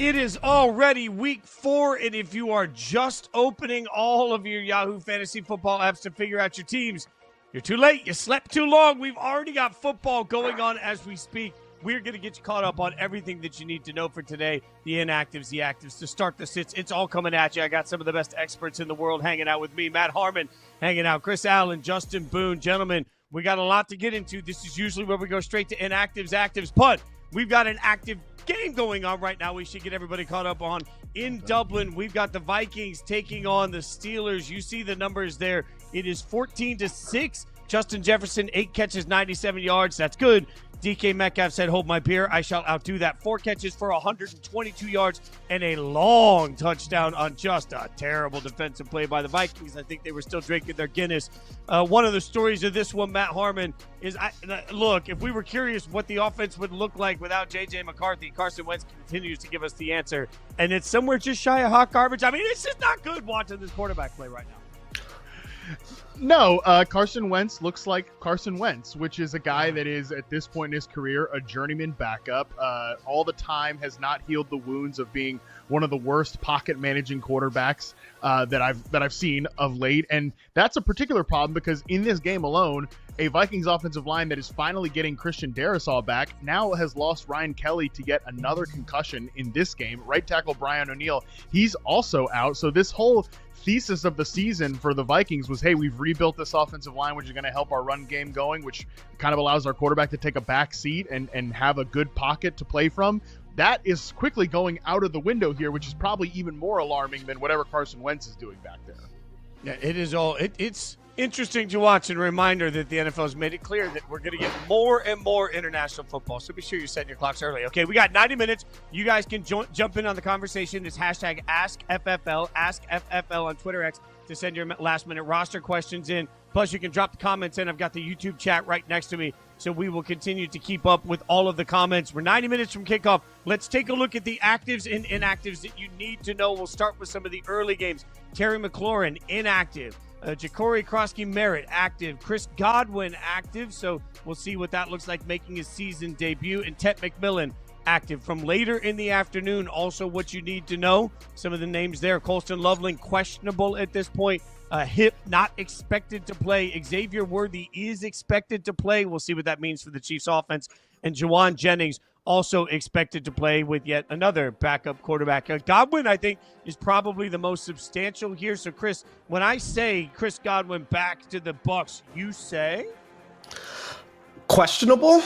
It is already week 4, and if you are just opening all of your Yahoo Fantasy Football apps to figure out your teams, you're too late. You slept too long. We've already got football going on as we speak. We're going to get you caught up on everything that you need to know for today. The inactives, the actives, to start the sits. It's all coming at you. I got some of the best experts in the world hanging out with me. Matt Harmon hanging out. Chris Allen, Justin Boone. Gentlemen, we got a lot to get into. This is usually where we go straight to inactives, actives. But we've got an active game going on right now we should get everybody caught up on. In Dublin, we've got the Vikings taking on the Steelers. You see the numbers there. It is 14-6. Justin Jefferson, 8 catches, 97 yards. That's good. DK Metcalf said, hold my beer. I shall outdo that. 4 catches for 122 yards and a long touchdown on just a terrible defensive play by the Vikings. I think they were still drinking their Guinness. One of the stories of this one, Matt Harmon, is, look, if we were curious what the offense would look like without J.J. McCarthy, Carson Wentz continues to give us the answer. And it's somewhere just shy of hot garbage. I mean, it's just not good watching this quarterback play right now. No, Carson Wentz looks like Carson Wentz, which is a guy that is, at this point in his career, a journeyman backup. All the time has not healed the wounds of being one of the worst pocket managing quarterbacks that I've seen of late. And that's a particular problem because in this game alone, a Vikings offensive line that is finally getting Christian Darrisaw back now has lost Ryan Kelly to get another concussion in this game. Right tackle Brian O'Neill, he's also out. So this whole thesis of the season for the Vikings was, hey, we've rebuilt this offensive line, which is going to help our run game going, which kind of allows our quarterback to take a back seat and have a good pocket to play from. That is quickly going out of the window here, which is probably even more alarming than whatever Carson Wentz is doing back there. Yeah, it is all. It's interesting to watch, and a reminder that the NFL has made it clear that we're going to get more and more international football. So be sure you're setting your clocks early. Okay, we got 90 minutes. You guys can jump in on the conversation. It's hashtag AskFFL, AskFFL on Twitter X to send your last-minute roster questions in. Plus, you can drop the comments in. I've got the YouTube chat right next to me, so we will continue to keep up with all of the comments. We're 90 minutes from kickoff. Let's take a look at the actives and inactives that you need to know. We'll start with some of the early games. Terry McLaurin, inactive. Ja'Cory Krosky-Merritt, active. Chris Godwin, active. So we'll see what that looks like making his season debut. And Tetairoa McMillan, active. From later in the afternoon, also what you need to know. Some of the names there. Colston Loveland, questionable at this point. Hip, not expected to play. Xavier Worthy is expected to play. We'll see what that means for the Chiefs offense. And Juwan Jennings, also expected to play with yet another backup quarterback. Godwin, I think, is probably the most substantial here. So, Chris, when I say Chris Godwin back to the Bucs, you say? Questionable.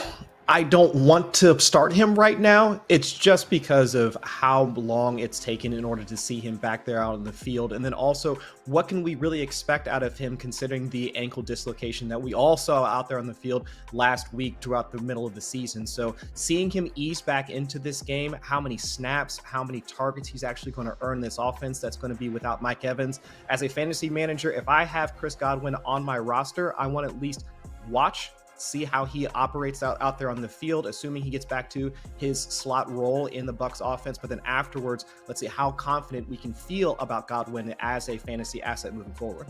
I don't want to start him right now. It's just because of how long it's taken in order to see him back there out in the field. And then also, what can we really expect out of him considering the ankle dislocation that we all saw out there on the field last week throughout the middle of the season? So seeing him ease back into this game, how many snaps, how many targets he's actually going to earn this offense that's going to be without Mike Evans. As a fantasy manager, if I have Chris Godwin on my roster, I want to at least watch, see how he operates out there on the field, assuming he gets back to his slot role in the Bucs offense. But then afterwards, let's see how confident we can feel about Godwin as a fantasy asset moving forward.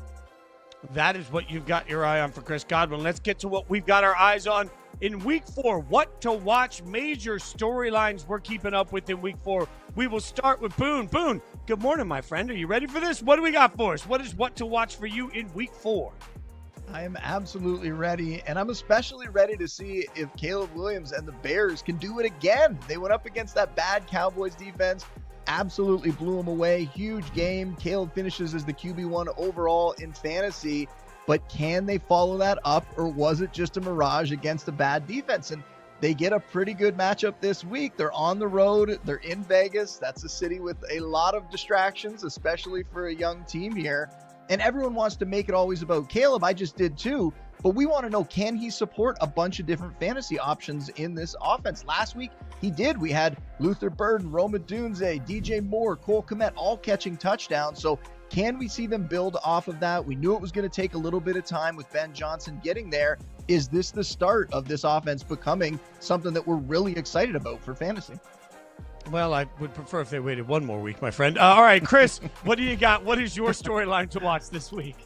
That is what you've got your eye on for Chris Godwin. Let's get to what we've got our eyes on in week 4. What to watch, major storylines we're keeping up with in week 4. We will start with Boone. Boone, good morning, my friend. Are you ready for this? What do we got for us? What is what to watch for you in week 4? I am absolutely ready, and I'm especially ready to see if Caleb Williams and the Bears can do it again. They went up against that bad Cowboys defense, absolutely blew them away. Huge game. Caleb finishes as the QB1 overall in fantasy, but can they follow that up, or was it just a mirage against a bad defense? And they get a pretty good matchup this week. They're on the road. They're in Vegas. That's a city with a lot of distractions, especially for a young team here. And everyone wants to make it always about Caleb. I just did too. But we want to know, can he support a bunch of different fantasy options in this offense? Last week, he did. We had Luther Burden, Roma Dunze, DJ Moore, Cole Kmet all catching touchdowns. So can we see them build off of that? We knew it was going to take a little bit of time with Ben Johnson getting there. Is this the start of this offense becoming something that we're really excited about for fantasy? Well, I would prefer if they waited one more week, my friend. All right, Chris, what do you got? What is your storyline to watch this week?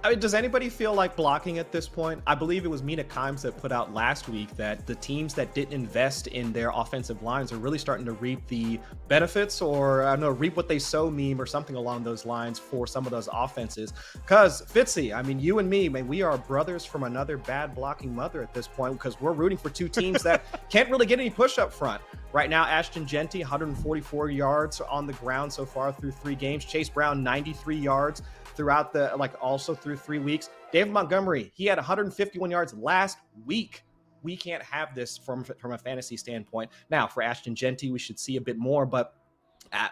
I mean, does anybody feel like blocking at this point? I believe it was Mina Kimes that put out last week that the teams that didn't invest in their offensive lines are really starting to reap the benefits, or I don't know, reap what they sow meme or something along those lines for some of those offenses. Because Fitzy, I mean, you and me, man, we are brothers from another bad blocking mother at this point, because we're rooting for two teams that can't really get any push up front. Right now, Ashton Jeanty, 144 yards on the ground so far through 3 games. Chase Brown, 93 yards throughout also through 3 weeks. David Montgomery, he had 151 yards last week. We can't have this from a fantasy standpoint. Now, for Ashton Jeanty, we should see a bit more, but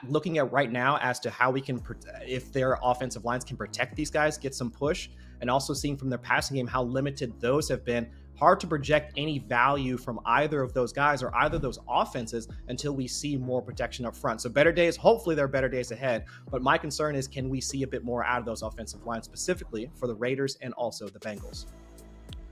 looking at right now as to how we can, if their offensive lines can protect these guys, get some push, and also seeing from their passing game how limited those have been, hard to project any value from either of those guys or either of those offenses until we see more protection up front. So better days, hopefully there are better days ahead. But my concern is, can we see a bit more out of those offensive lines, specifically for the Raiders and also the Bengals?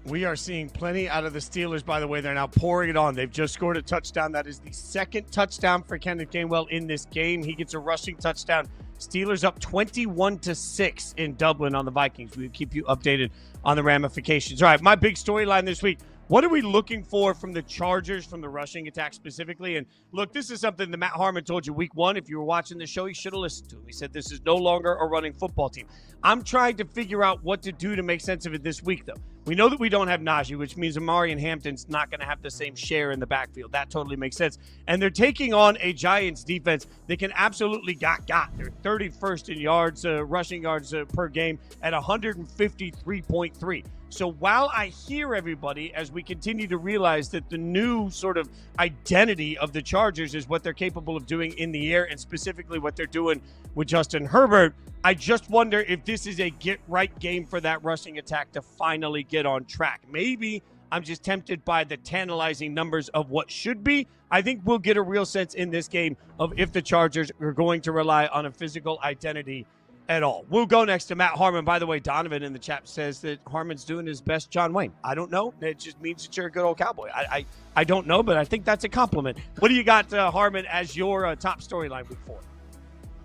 We are seeing plenty out of the Steelers, by the way. They're now pouring it on. They've just scored a touchdown. That is the second touchdown for Kenneth Gainwell in this game. He gets a rushing touchdown. Steelers up 21-6 in Dublin on the Vikings. We'll keep you updated on the ramifications. All right, my big storyline this week. What are we looking for from the Chargers, from the rushing attack specifically? And look, this is something that Matt Harmon told you week 1. If you were watching the show, you should have listened to him. He said this is no longer a running football team. I'm trying to figure out what to do to make sense of it this week, though. We know that we don't have Najee, which means Amari and Hampton's not going to have the same share in the backfield. That totally makes sense. And they're taking on a Giants defense that can absolutely got. They're 31st in yards, rushing yards per game at 153.3. So while I hear everybody, as we continue to realize that the new sort of identity of the Chargers is what they're capable of doing in the air, and specifically what they're doing with Justin Herbert, I just wonder if this is a get-right game for that rushing attack to finally get on track. Maybe I'm just tempted by the tantalizing numbers of what should be. I think we'll get a real sense in this game of if the Chargers are going to rely on a physical identity at all. We'll go next to Matt Harmon. By the way, Donovan in the chat says that Harmon's doing his best John Wayne. I don't know. It just means that you're a good old cowboy. I don't know, but I think that's a compliment. What do you got, Harmon, as your top storyline week 4?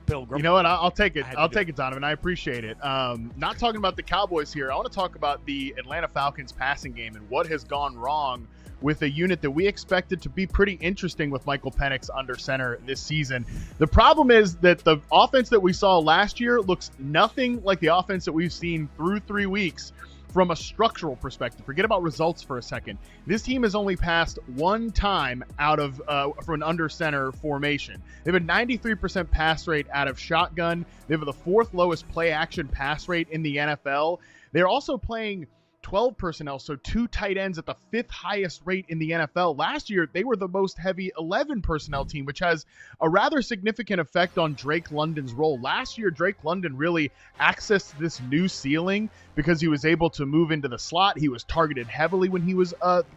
Pilgrim. You know what? I'll take it. I'll take it, Donovan. I appreciate it. Not talking about the Cowboys here. I want to talk about the Atlanta Falcons passing game and what has gone wrong with a unit that we expected to be pretty interesting with Michael Penix under center this season. The problem is that the offense that we saw last year looks nothing like the offense that we've seen through 3 weeks from a structural perspective. Forget about results for a second. This team has only passed 1 time out of for an under center formation. They have a 93% pass rate out of shotgun. They have the 4th lowest play action pass rate in the NFL. They're also playing 12 personnel, so 2 tight ends at the 5th highest rate in the NFL. Last year, they were the most heavy 11 personnel team, which has a rather significant effect on Drake London's role. Last year, Drake London really accessed this new ceiling because he was able to move into the slot. He was targeted heavily when he was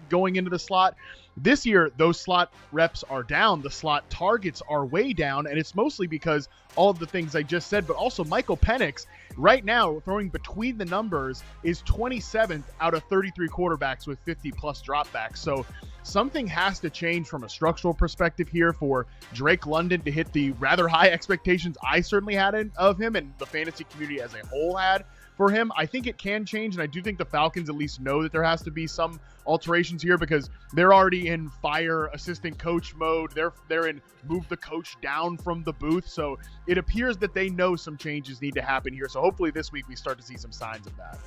going into the slot. This year, those slot reps are down. The slot targets are way down, and it's mostly because all of the things I just said, but also Michael Penix, right now, throwing between the numbers, is 27th out of 33 quarterbacks with 50-plus dropbacks. So something has to change from a structural perspective here for Drake London to hit the rather high expectations I certainly had of him and the fantasy community as a whole had for him. I think it can change, and I do think the Falcons at least know that there has to be some alterations here because they're already in fire assistant coach mode. They're in move the coach down from the booth. So it appears that they know some changes need to happen here. So hopefully this week we start to see some signs of that.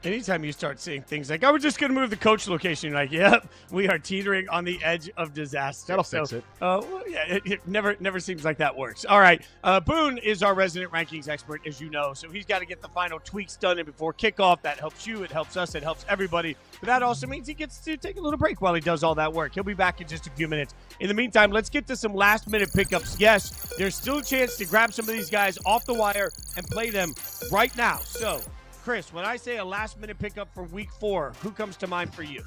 Anytime you start seeing things like, we're just going to move the coach location, you're like, yep, we are teetering on the edge of disaster. That'll fix it. It never seems like that works. All right. Boone is our resident rankings expert, as you know, so he's got to get the final tweaks done before kickoff. That helps you. It helps us. It helps everybody. But that also means he gets to take a little break while he does all that work. He'll be back in just a few minutes. In the meantime, let's get to some last-minute pickups. Yes, there's still a chance to grab some of these guys off the wire and play them right now. So, Chris, when I say a last-minute pickup for week 4, who comes to mind for you?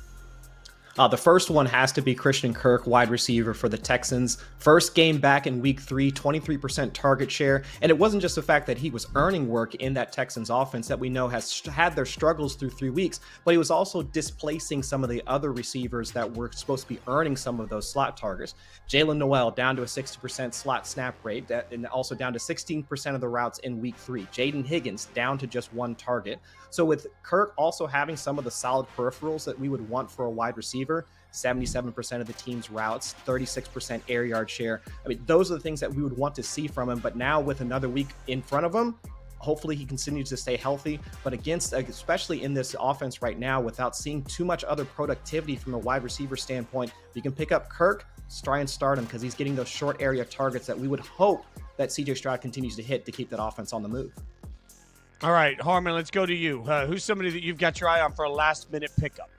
The first one has to be Christian Kirk, wide receiver for the Texans. First game back in week 3, 23% target share. And it wasn't just the fact that he was earning work in that Texans offense that we know has had their struggles through 3 weeks, but he was also displacing some of the other receivers that were supposed to be earning some of those slot targets. Jalen Noel down to a 60% slot snap rate, and also down to 16% of the routes in week 3. Jaden Higgins down to just 1 target. So with Kirk also having some of the solid peripherals that we would want for a wide receiver, 77% of the team's routes, 36% air yard share. I mean, those are the things that we would want to see from him. But now with another week in front of him, hopefully he continues to stay healthy. But especially in this offense right now, without seeing too much other productivity from a wide receiver standpoint, you can pick up Kirk, try and start him because he's getting those short area targets that we would hope that CJ Stroud continues to hit to keep that offense on the move. All right, Harmon, let's go to you. Who's somebody that you've got your eye on for a last-minute pickup?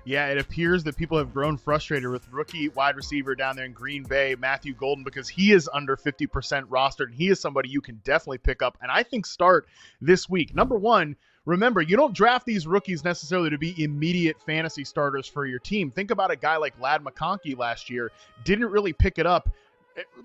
Yeah, it appears that people have grown frustrated with rookie wide receiver down there in Green Bay, Matthew Golden, because he is under 50% rostered, and he is somebody you can definitely pick up, and I think start this week. Number one, remember, you don't draft these rookies necessarily to be immediate fantasy starters for your team. Think about a guy like Ladd McConkey last year, didn't really pick it up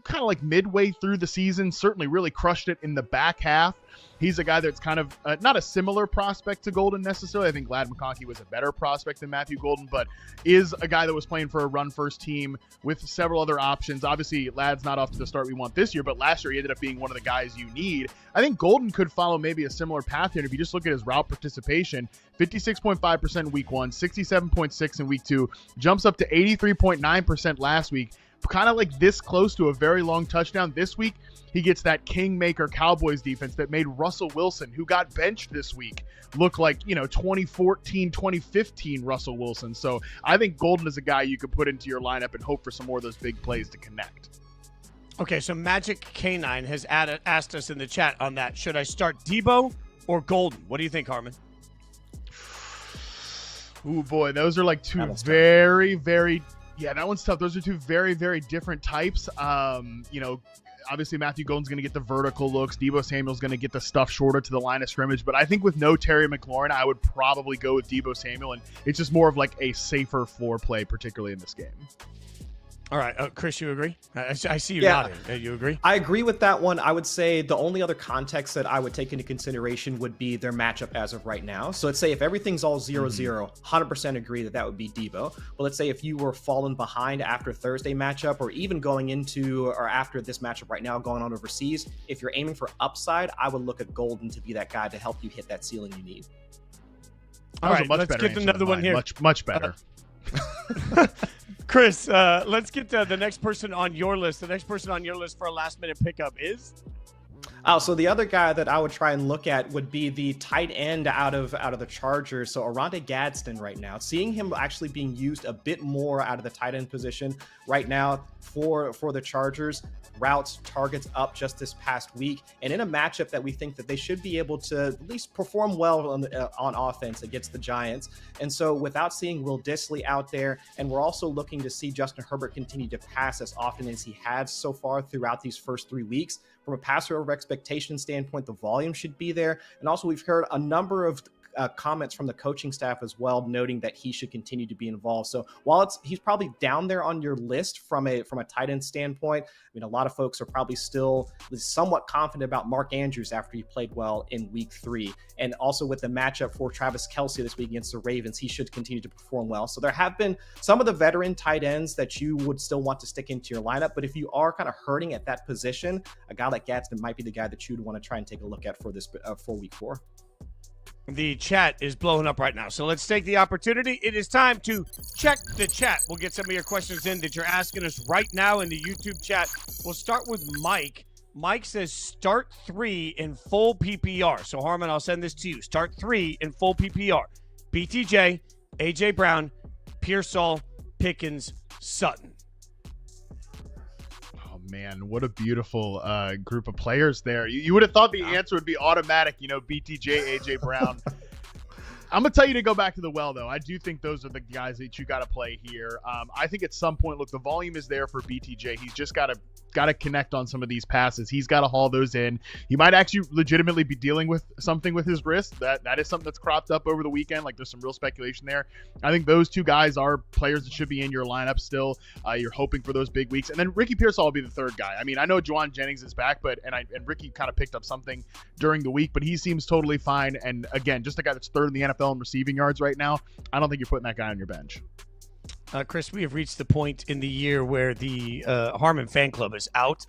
kind of like midway through the season, certainly really crushed it in the back half. He's a guy that's kind of not a similar prospect to Golden necessarily. I think Ladd McConkey was a better prospect than Matthew Golden, but is a guy that was playing for a run-first team with several other options. Obviously, Ladd's not off to the start we want this year, but last year he ended up being one of the guys you need. I think Golden could follow maybe a similar path here. And if you just look at his route participation, 56.5% in week 1, 67.6% in week 2, jumps up to 83.9% last week. Kind of like this close to a very long touchdown. This week, he gets that Kingmaker Cowboys defense that made Russell Wilson, who got benched this week, look like, 2014, 2015 Russell Wilson. So I think Golden is a guy you could put into your lineup and hope for some more of those big plays to connect. Okay, so Magic K9 has asked us in the chat on that. Should I start Debo or Golden? What do you think, Harmon? Ooh, boy, those are like two very, very... Yeah, that one's tough. Those are two very, very different types. Obviously Matthew Golden's going to get the vertical looks. Deebo Samuel's going to get the stuff shorter to the line of scrimmage. But I think with no Terry McLaurin, I would probably go with Deebo Samuel. And it's just more of like a safer floor play, particularly in this game. All right. Chris, you agree? I see you nodding. You agree? I agree with that one. I would say the only other context that I would take into consideration would be their matchup as of right now. So let's say if everything's all 0-0, 100% agree that would be Debo. But let's say if you were falling behind after Thursday matchup, or even going into or after this matchup right now going on overseas, if you're aiming for upside, I would look at Golden to be that guy to help you hit that ceiling you need. All right, let's get another one here. Much better. Chris, let's get to the next person on your list. The next person on your list for a last-minute pickup is? So the other guy that I would try and look at would be the tight end out of the Chargers. So Aranda Gadsden right now, seeing him actually being used a bit more out of the tight end position right now for the Chargers. Routes, targets up just this past week, and in a matchup that we think that they should be able to at least perform well on offense against the Giants. And so without seeing Will Dissly out there, and we're also looking to see Justin Herbert continue to pass as often as he has so far throughout these first 3 weeks. From a passer over expectation standpoint, the volume should be there. And also we've heard a number of comments from the coaching staff as well, noting that he should continue to be involved. So while he's probably down there on your list from a tight end standpoint, I mean, a lot of folks are probably still somewhat confident about Mark Andrews after he played well in week 3. And also with the matchup for Travis Kelce this week against the Ravens, he should continue to perform well. So there have been some of the veteran tight ends that you would still want to stick into your lineup. But if you are kind of hurting at that position, a guy like Gadsden might be the guy that you'd want to try and take a look at for this for week 4. The chat is blowing up right now. So let's take the opportunity. It is time to check the chat. We'll get some of your questions in that you're asking us right now in the YouTube chat. We'll start with Mike. Mike says start 3 in full PPR. So Harmon, I'll send this to you. Start 3 in full PPR. BTJ, AJ Brown, Pearsall, Pickens, Sutton. Man, what a beautiful group of players there. You would have thought the answer would be automatic, BTJ, AJ Brown. I'm gonna tell you to go back to the well, though. I do think those are the guys that you got to play here. I think at some point, look, the volume is there for BTJ. He's just got to connect on some of these passes. He's got to haul those in. He might actually legitimately be dealing with something with his wrist. That is something that's cropped up over the weekend. Like, there's some real speculation there. I think those two guys are players that should be in your lineup still. You're hoping for those big weeks, and then Ricky Pearsall will be the third guy. I mean, I know Juwan Jennings is back, but and Ricky kind of picked up something during the week, but he seems totally fine. And again, just a guy that's third in the NFL in receiving yards right now. I don't think you're putting that guy on your bench. Chris, we have reached the point in the year where the Harmon fan club is out.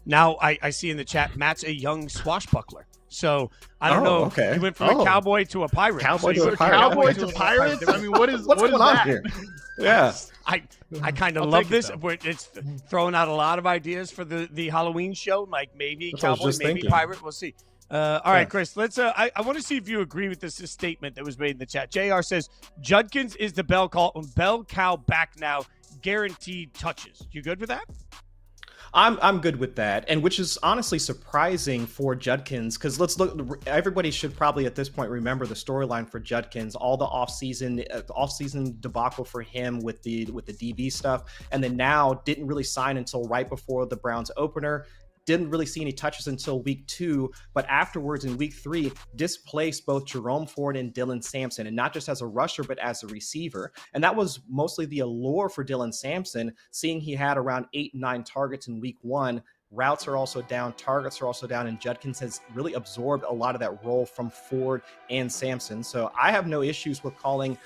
Now I see in the chat, Matt's a young swashbuckler. So I don't know. Okay. He went from a cowboy to a pirate. Cowboy So to a pirate. Cowboy to pirates? I mean, what is that? Here? Yeah. I kind of I'll love take this. it, It's throwing out a lot of ideas for the Halloween show. Like maybe That's what I was cowboy, just maybe thinking. pirate. We'll see. All right, Chris, let's. I want to see if you agree with this statement that was made in the chat. JR says Judkins is the bell cow back now, guaranteed touches. You good with that? I'm good with that, and which is honestly surprising for Judkins, because let's look. Everybody should probably at this point remember the storyline for Judkins, all the offseason debacle for him with the DB stuff, and then now didn't really sign until right before the Browns opener. Didn't really see any touches until week 2, but afterwards in week 3, displaced both Jerome Ford and Dylan Sampson, and not just as a rusher, but as a receiver. And that was mostly the allure for Dylan Sampson, seeing he had around 8-9 targets in week 1. Routes are also down, targets are also down, and Judkins has really absorbed a lot of that role from Ford and Sampson. So I have no issues with calling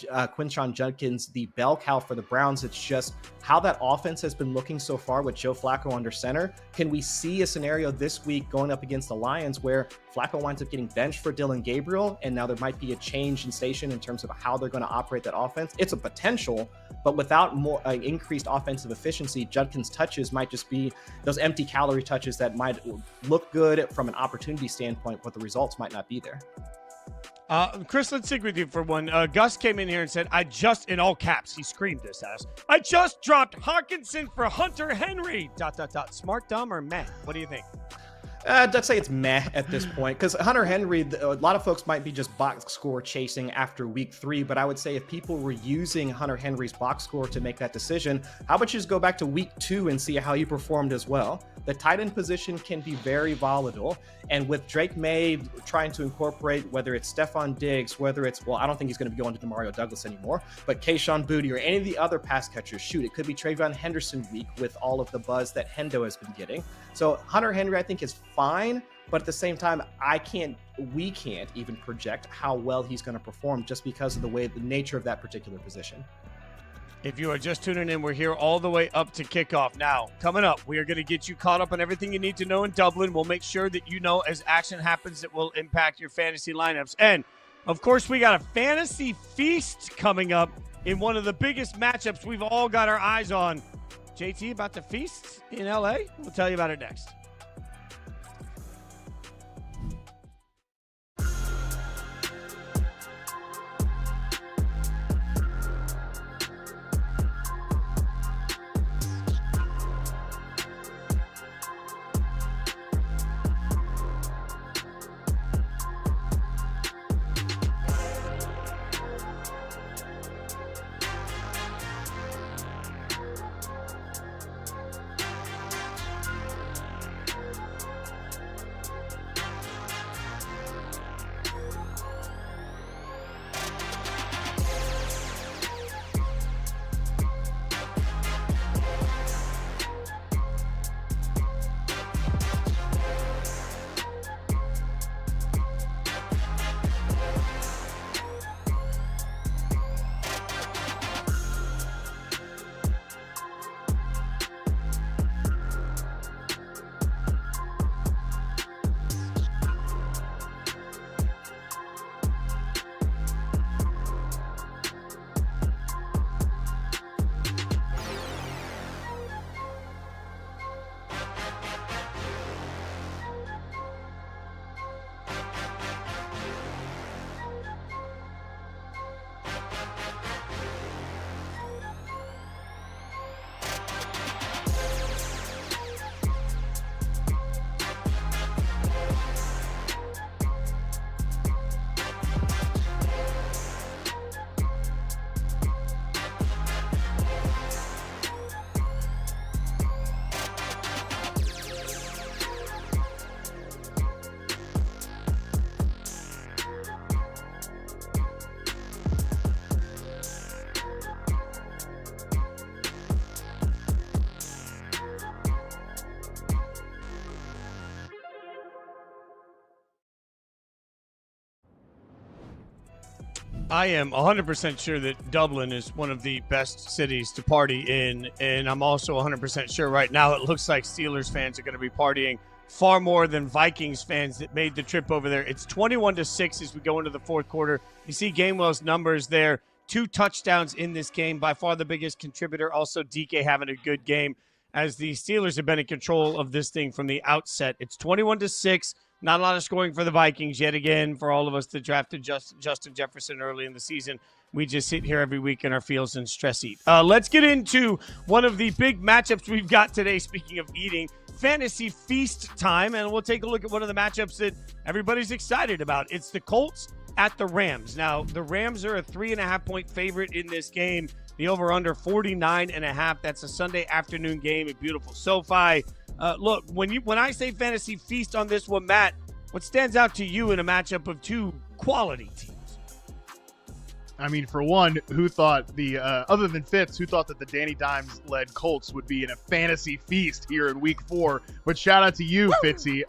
Quinshon Judkins the bell cow for the Browns. It's just how that offense has been looking so far with Joe Flacco under center. Can we see a scenario this week going up against the Lions where Flacco winds up getting benched for Dylan Gabriel, and now there might be a change in station in terms of how they're going to operate that offense? It's a potential, but without more increased offensive efficiency, Judkins' touches might just be those empty calorie touches that might look good from an opportunity standpoint, but the results might not be there. Chris, let's stick with you for one. Gus came in here and said, in all caps, he screamed this at us, I just dropped Hawkinson for Hunter Henry, ... Smart, dumb, or meh? What do you think? I'd say it's meh at this point, because Hunter Henry, a lot of folks might be just box score chasing after week 3, but I would say if people were using Hunter Henry's box score to make that decision, how about you just go back to week 2 and see how he performed as well? The tight end position can be very volatile, and with Drake May trying to incorporate, whether it's Stephon Diggs, whether it's, well, I don't think he's going to be going to Demario Douglas anymore, but Kayshon Boutte or any of the other pass catchers, shoot, it could be Trayvon Henderson week with all of the buzz that Hendo has been getting. So Hunter Henry, I think, is fine, but at the same time, we can't even project how well he's going to perform just because of the nature of that particular position. If you are just tuning in, we're here all the way up to kickoff. Now, coming up, we are going to get you caught up on everything you need to know in Dublin. We'll make sure that you know as action happens that will impact your fantasy lineups. And, of course, we got a fantasy feast coming up in one of the biggest matchups we've all got our eyes on. JT, about to feast in L.A.? We'll tell you about it next. I am 100% sure that Dublin is one of the best cities to party in, and I'm also 100% sure right now it looks like Steelers fans are going to be partying far more than Vikings fans that made the trip over there. It's 21-6 as we go into the fourth quarter. You see Gainwell's numbers there, 2 touchdowns in this game, by far the biggest contributor. Also, DK having a good game as the Steelers have been in control of this thing from the outset. It's 21-6. Not a lot of scoring for the Vikings yet again. For all of us that drafted Justin Jefferson early in the season, we just sit here every week in our fields and stress eat. Let's get into one of the big matchups we've got today. Speaking of eating, fantasy feast time, and we'll take a look at one of the matchups that everybody's excited about. It's the Colts at the Rams. Now, the Rams are a 3.5-point favorite in this game. The over-under 49.5. That's a Sunday afternoon game at beautiful SoFi. Look, when I say fantasy feast on this one, Matt, what stands out to you in a matchup of 2 quality teams? I mean, for one, who thought other than Fitz, who thought that the Danny Dimes-led Colts would be in a fantasy feast here in Week 4? But shout out to you, Fitzy.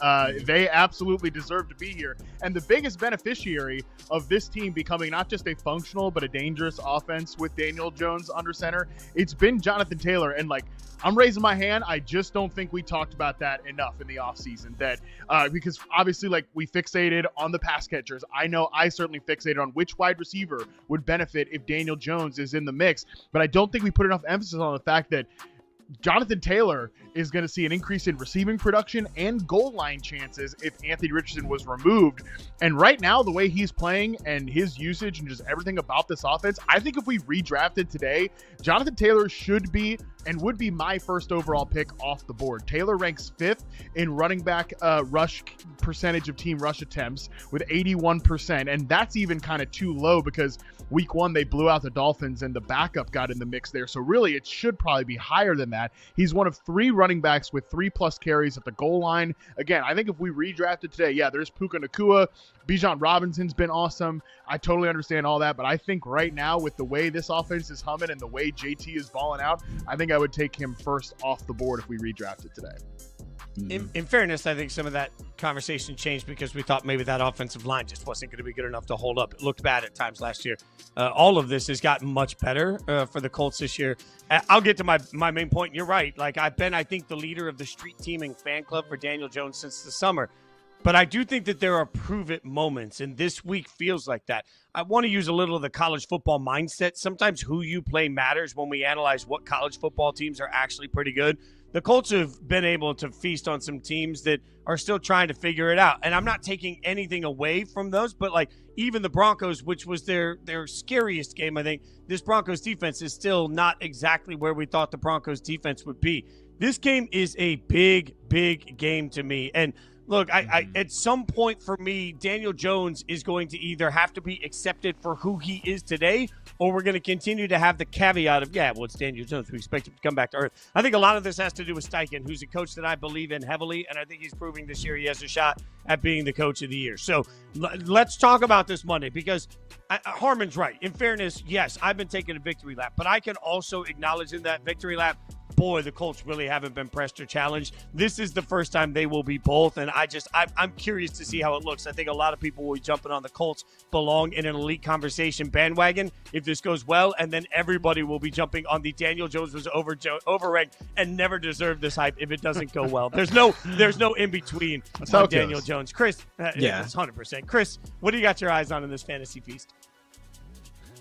They absolutely deserve to be here. And the biggest beneficiary of this team becoming not just a functional but a dangerous offense with Daniel Jones under center, it's been Jonathan Taylor. And I'm raising my hand. I just don't think we talked about that enough in the offseason. Because obviously, we fixated on the pass catchers. I know I certainly fixated on which wide receiver would benefit if Daniel Jones is in the mix. But I don't think we put enough emphasis on the fact that Jonathan Taylor is going to see an increase in receiving production and goal line chances if Anthony Richardson was removed. And right now, the way he's playing and his usage and just everything about this offense, I think if we redrafted today, Jonathan Taylor should be and would be my first overall pick off the board. Taylor ranks 5th in running back rush percentage of team rush attempts with 81%. And that's even kind of too low because Week 1, they blew out the Dolphins and the backup got in the mix there. So really, it should probably be higher than that. He's one of 3 running backs with 3+ carries at the goal line. Again, I think if we redrafted today, there's Puka Nacua. Bijan Robinson's been awesome. I totally understand all that. But I think right now, with the way this offense is humming and the way JT is balling out, I think I would take him first off the board if we redrafted today. In fairness, I think some of that conversation changed because we thought maybe that offensive line just wasn't going to be good enough to hold up. It looked bad at times last year. All of this has gotten much better for the Colts this year. I'll get to my main point. You're right. I've been, I think, the leader of the street teaming fan club for Daniel Jones since the summer. But I do think that there are prove-it moments, and this week feels like that. I want to use a little of the college football mindset. Sometimes who you play matters when we analyze what college football teams are actually pretty good. The Colts have been able to feast on some teams that are still trying to figure it out. And I'm not taking anything away from those, but even the Broncos, which was their scariest game, I think, this Broncos defense is still not exactly where we thought the Broncos defense would be. This game is a big, big game to me. And look, I at some point for me, Daniel Jones is going to either have to be accepted for who he is today, or we're going to continue to have the caveat of, it's Daniel Jones. We expect him to come back to earth. I think a lot of this has to do with Steichen, who's a coach that I believe in heavily, and I think he's proving this year he has a shot at being the coach of the year. So let's talk about this Monday, because Harmon's right. In fairness, yes, I've been taking a victory lap, but I can also acknowledge in that victory lap, boy, the Colts really haven't been pressed or challenged. This is the first time they will be both, and I'm curious to see how it looks. I think a lot of people will be jumping on the Colts belong in an elite conversation bandwagon if this goes well, and then everybody will be jumping on the Daniel Jones was overranked and never deserved this hype if it doesn't go well. There's no in between on Daniel Jones. Chris, it's 100%. Chris, what do you got your eyes on in this fantasy feast?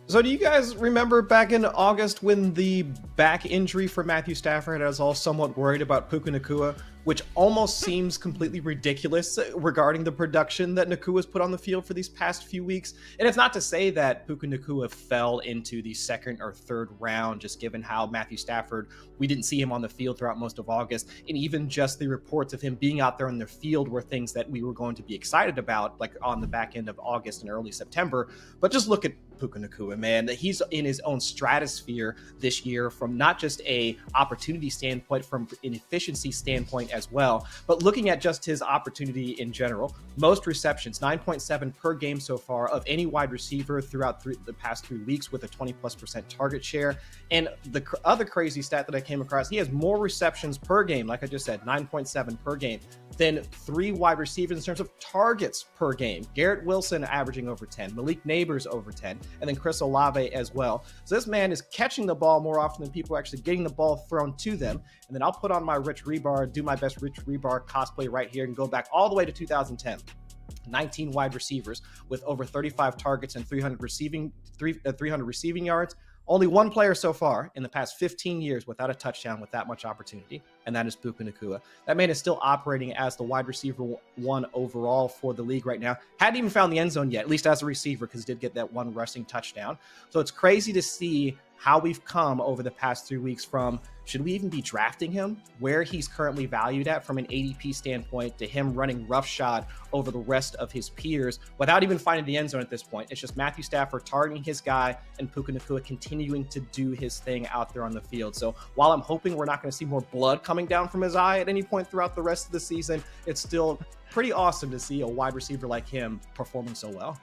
So do you guys remember back in August when the back injury for Matthew Stafford, I was all somewhat worried about Puka Nacua, which almost seems completely ridiculous regarding the production that Nakua's put on the field for these past few weeks. And it's not to say that Puka Nacua fell into the 2nd or 3rd round, just given how Matthew Stafford, we didn't see him on the field throughout most of August. And even just the reports of him being out there in the field were things that we were going to be excited about, on the back end of August and early September. But just look at Puka Nacua, man. He's in his own stratosphere this year from not just a opportunity standpoint, from an efficiency standpoint as well, but looking at just his opportunity in general. Most receptions, 9.7 per game so far of any wide receiver throughout the past 3 weeks with a 20+% target share. And the other crazy stat that I came across, he has more receptions per game, like I just said, 9.7 per game, than 3 wide receivers in terms of targets per game. Garrett Wilson averaging over 10, Malik Neighbors over 10. and then Chris Olave as well. So this man is catching the ball more often than people are actually getting the ball thrown to them. And then I'll put on my Rich Rebar, do my best Rich Rebar cosplay right here, and go back all the way to 2010. 19 wide receivers with over 35 targets and 300 receiving yards. Only one player so far in the past 15 years without a touchdown with that much opportunity, and that is Puka Nacua. That man is still operating as the wide receiver one overall for the league right now. Hadn't even found the end zone yet, at least as a receiver, because he did get that one rushing touchdown. So it's crazy to see how we've come over the past 3 weeks from, should we even be drafting him, where he's currently valued at from an ADP standpoint, to him running roughshod over the rest of his peers without even finding the end zone at this point. It's just Matthew Stafford targeting his guy and Puka Nacua continuing to do his thing out there on the field. So while I'm hoping we're not going to see more blood coming down from his eye at any point throughout the rest of the season, it's still pretty awesome to see a wide receiver like him performing so well.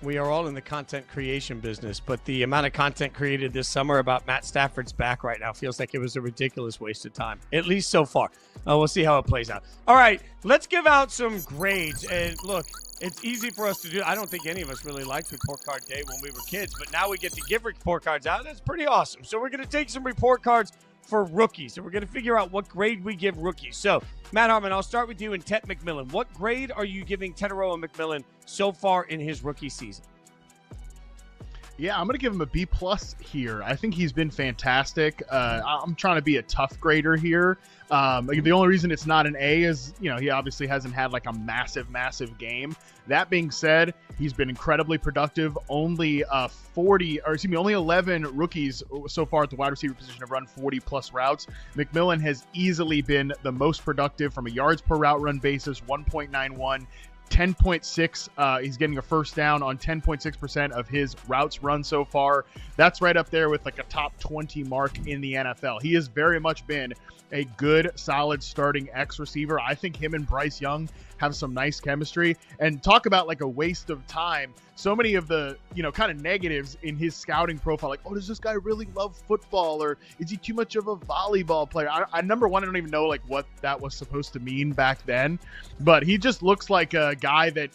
We are all in the content creation business, but the amount of content created this summer about Matt Stafford's back right now feels like it was a ridiculous waste of time, at least so far. We'll see how it plays out. All right, let's give out some grades. And look, it's easy for us to do. I don't think any of us really liked report card day when we were kids, but now we get to give report cards out. That's pretty awesome. So we're going to take some report cards for rookies, and we're going to figure out what grade we give rookies. So, Matt Harmon, I'll start with you and Tet McMillan. What grade are you giving Tetairoa McMillan so far in his rookie season? Yeah, I'm going to give him a B+ here. I think he's been fantastic. I'm trying to be a tough grader here. The only reason it's not an A is, he obviously hasn't had like a massive game. That being said, he's been incredibly productive. Only 11 rookies so far at the wide receiver position have run 40+ routes. McMillan has easily been the most productive from a yards per route run basis, 1.91. 10.6. He's getting a first down on 10.6% of his routes run so far. That's right up there with like a top 20 mark in the NFL. He has very much been a good, solid starting X receiver. I think him and Bryce Young have some nice chemistry. And talk about like a waste of time. So many of the, kind of negatives in his scouting profile, like, oh, does this guy really love football? Or is he too much of a volleyball player? Number one, I don't even know like what that was supposed to mean back then. But he just looks like a guy that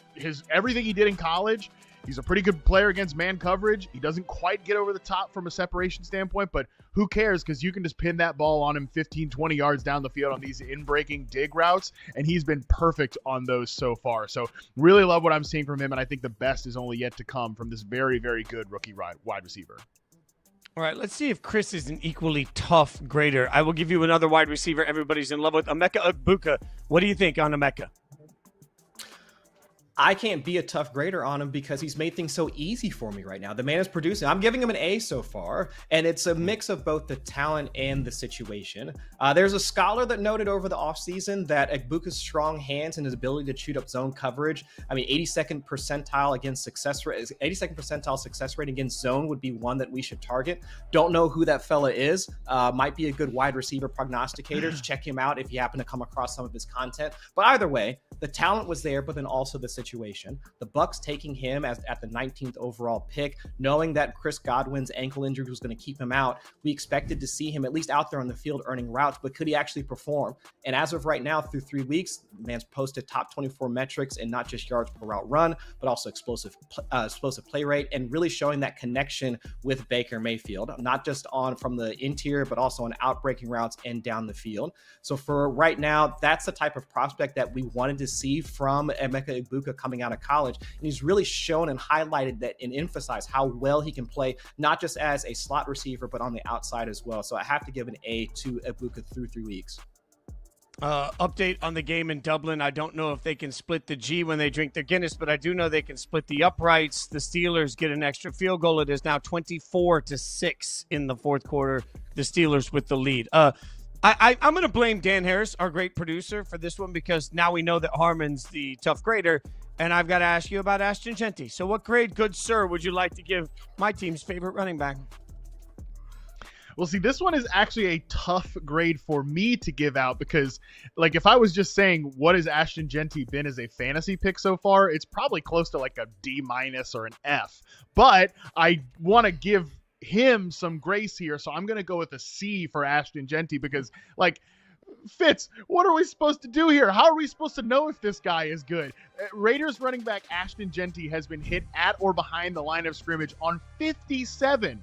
everything he did in college. He's a pretty good player against man coverage. He doesn't quite get over the top from a separation standpoint, but who cares? Because you can just pin that ball on him 15, 20 yards down the field on these in-breaking dig routes, and he's been perfect on those so far. So really love what I'm seeing from him, and I think the best is only yet to come from this very, very good rookie wide receiver. All right, let's see if Chris is an equally tough grader. I will give you another wide receiver everybody's in love with, Emeka Egbuka. What do you think on Emeka? I can't be a tough grader on him because he's made things so easy for me right now. The man is producing. I'm giving him an A so far, and it's a mix of both the talent and the situation. There's a scholar that noted over the offseason that Egbuka's strong hands and his ability to shoot up zone coverage, 82nd percentile success rate against zone would be one that we should target. Don't know who that fella is. Might be a good wide receiver prognosticator. Check him out if you happen to come across some of his content. But either way, the talent was there, but then also the situation. The Bucs taking him at the 19th overall pick, knowing that Chris Godwin's ankle injury was going to keep him out. We expected to see him at least out there on the field earning routes, but could he actually perform? And as of right now, through 3 weeks, the man's posted top 24 metrics and not just yards per route run, but also explosive play rate, and really showing that connection with Baker Mayfield, not just from the interior, but also on outbreaking routes and down the field. So for right now, that's the type of prospect that we wanted to see from Emeka Egbuka coming out of college. And he's really shown and highlighted that and emphasized how well he can play, not just as a slot receiver, but on the outside as well. So I have to give an A to Egbuka through 3 weeks. Update on the game in Dublin. I don't know if they can split the G when they drink their Guinness, but I do know they can split the uprights. The Steelers get an extra field goal. It is now 24-6 in the fourth quarter. The Steelers with the lead. I'm going to blame Dan Harris, our great producer, for this one because now we know that Harmon's the tough grader, and I've got to ask you about Ashton Jeanty. So what grade, good sir, would you like to give my team's favorite running back? Well, see, this one is actually a tough grade for me to give out because, like, if I was just saying what has Ashton Jeanty been as a fantasy pick so far, it's probably close to like a D- or an F. But I want to give him some grace here, so I'm going to go with a C for Ashton Jeanty because, like, Fitz, what are we supposed to do here? How are we supposed to know if this guy is good? Raiders running back Ashton Jeanty has been hit at or behind the line of scrimmage on 57%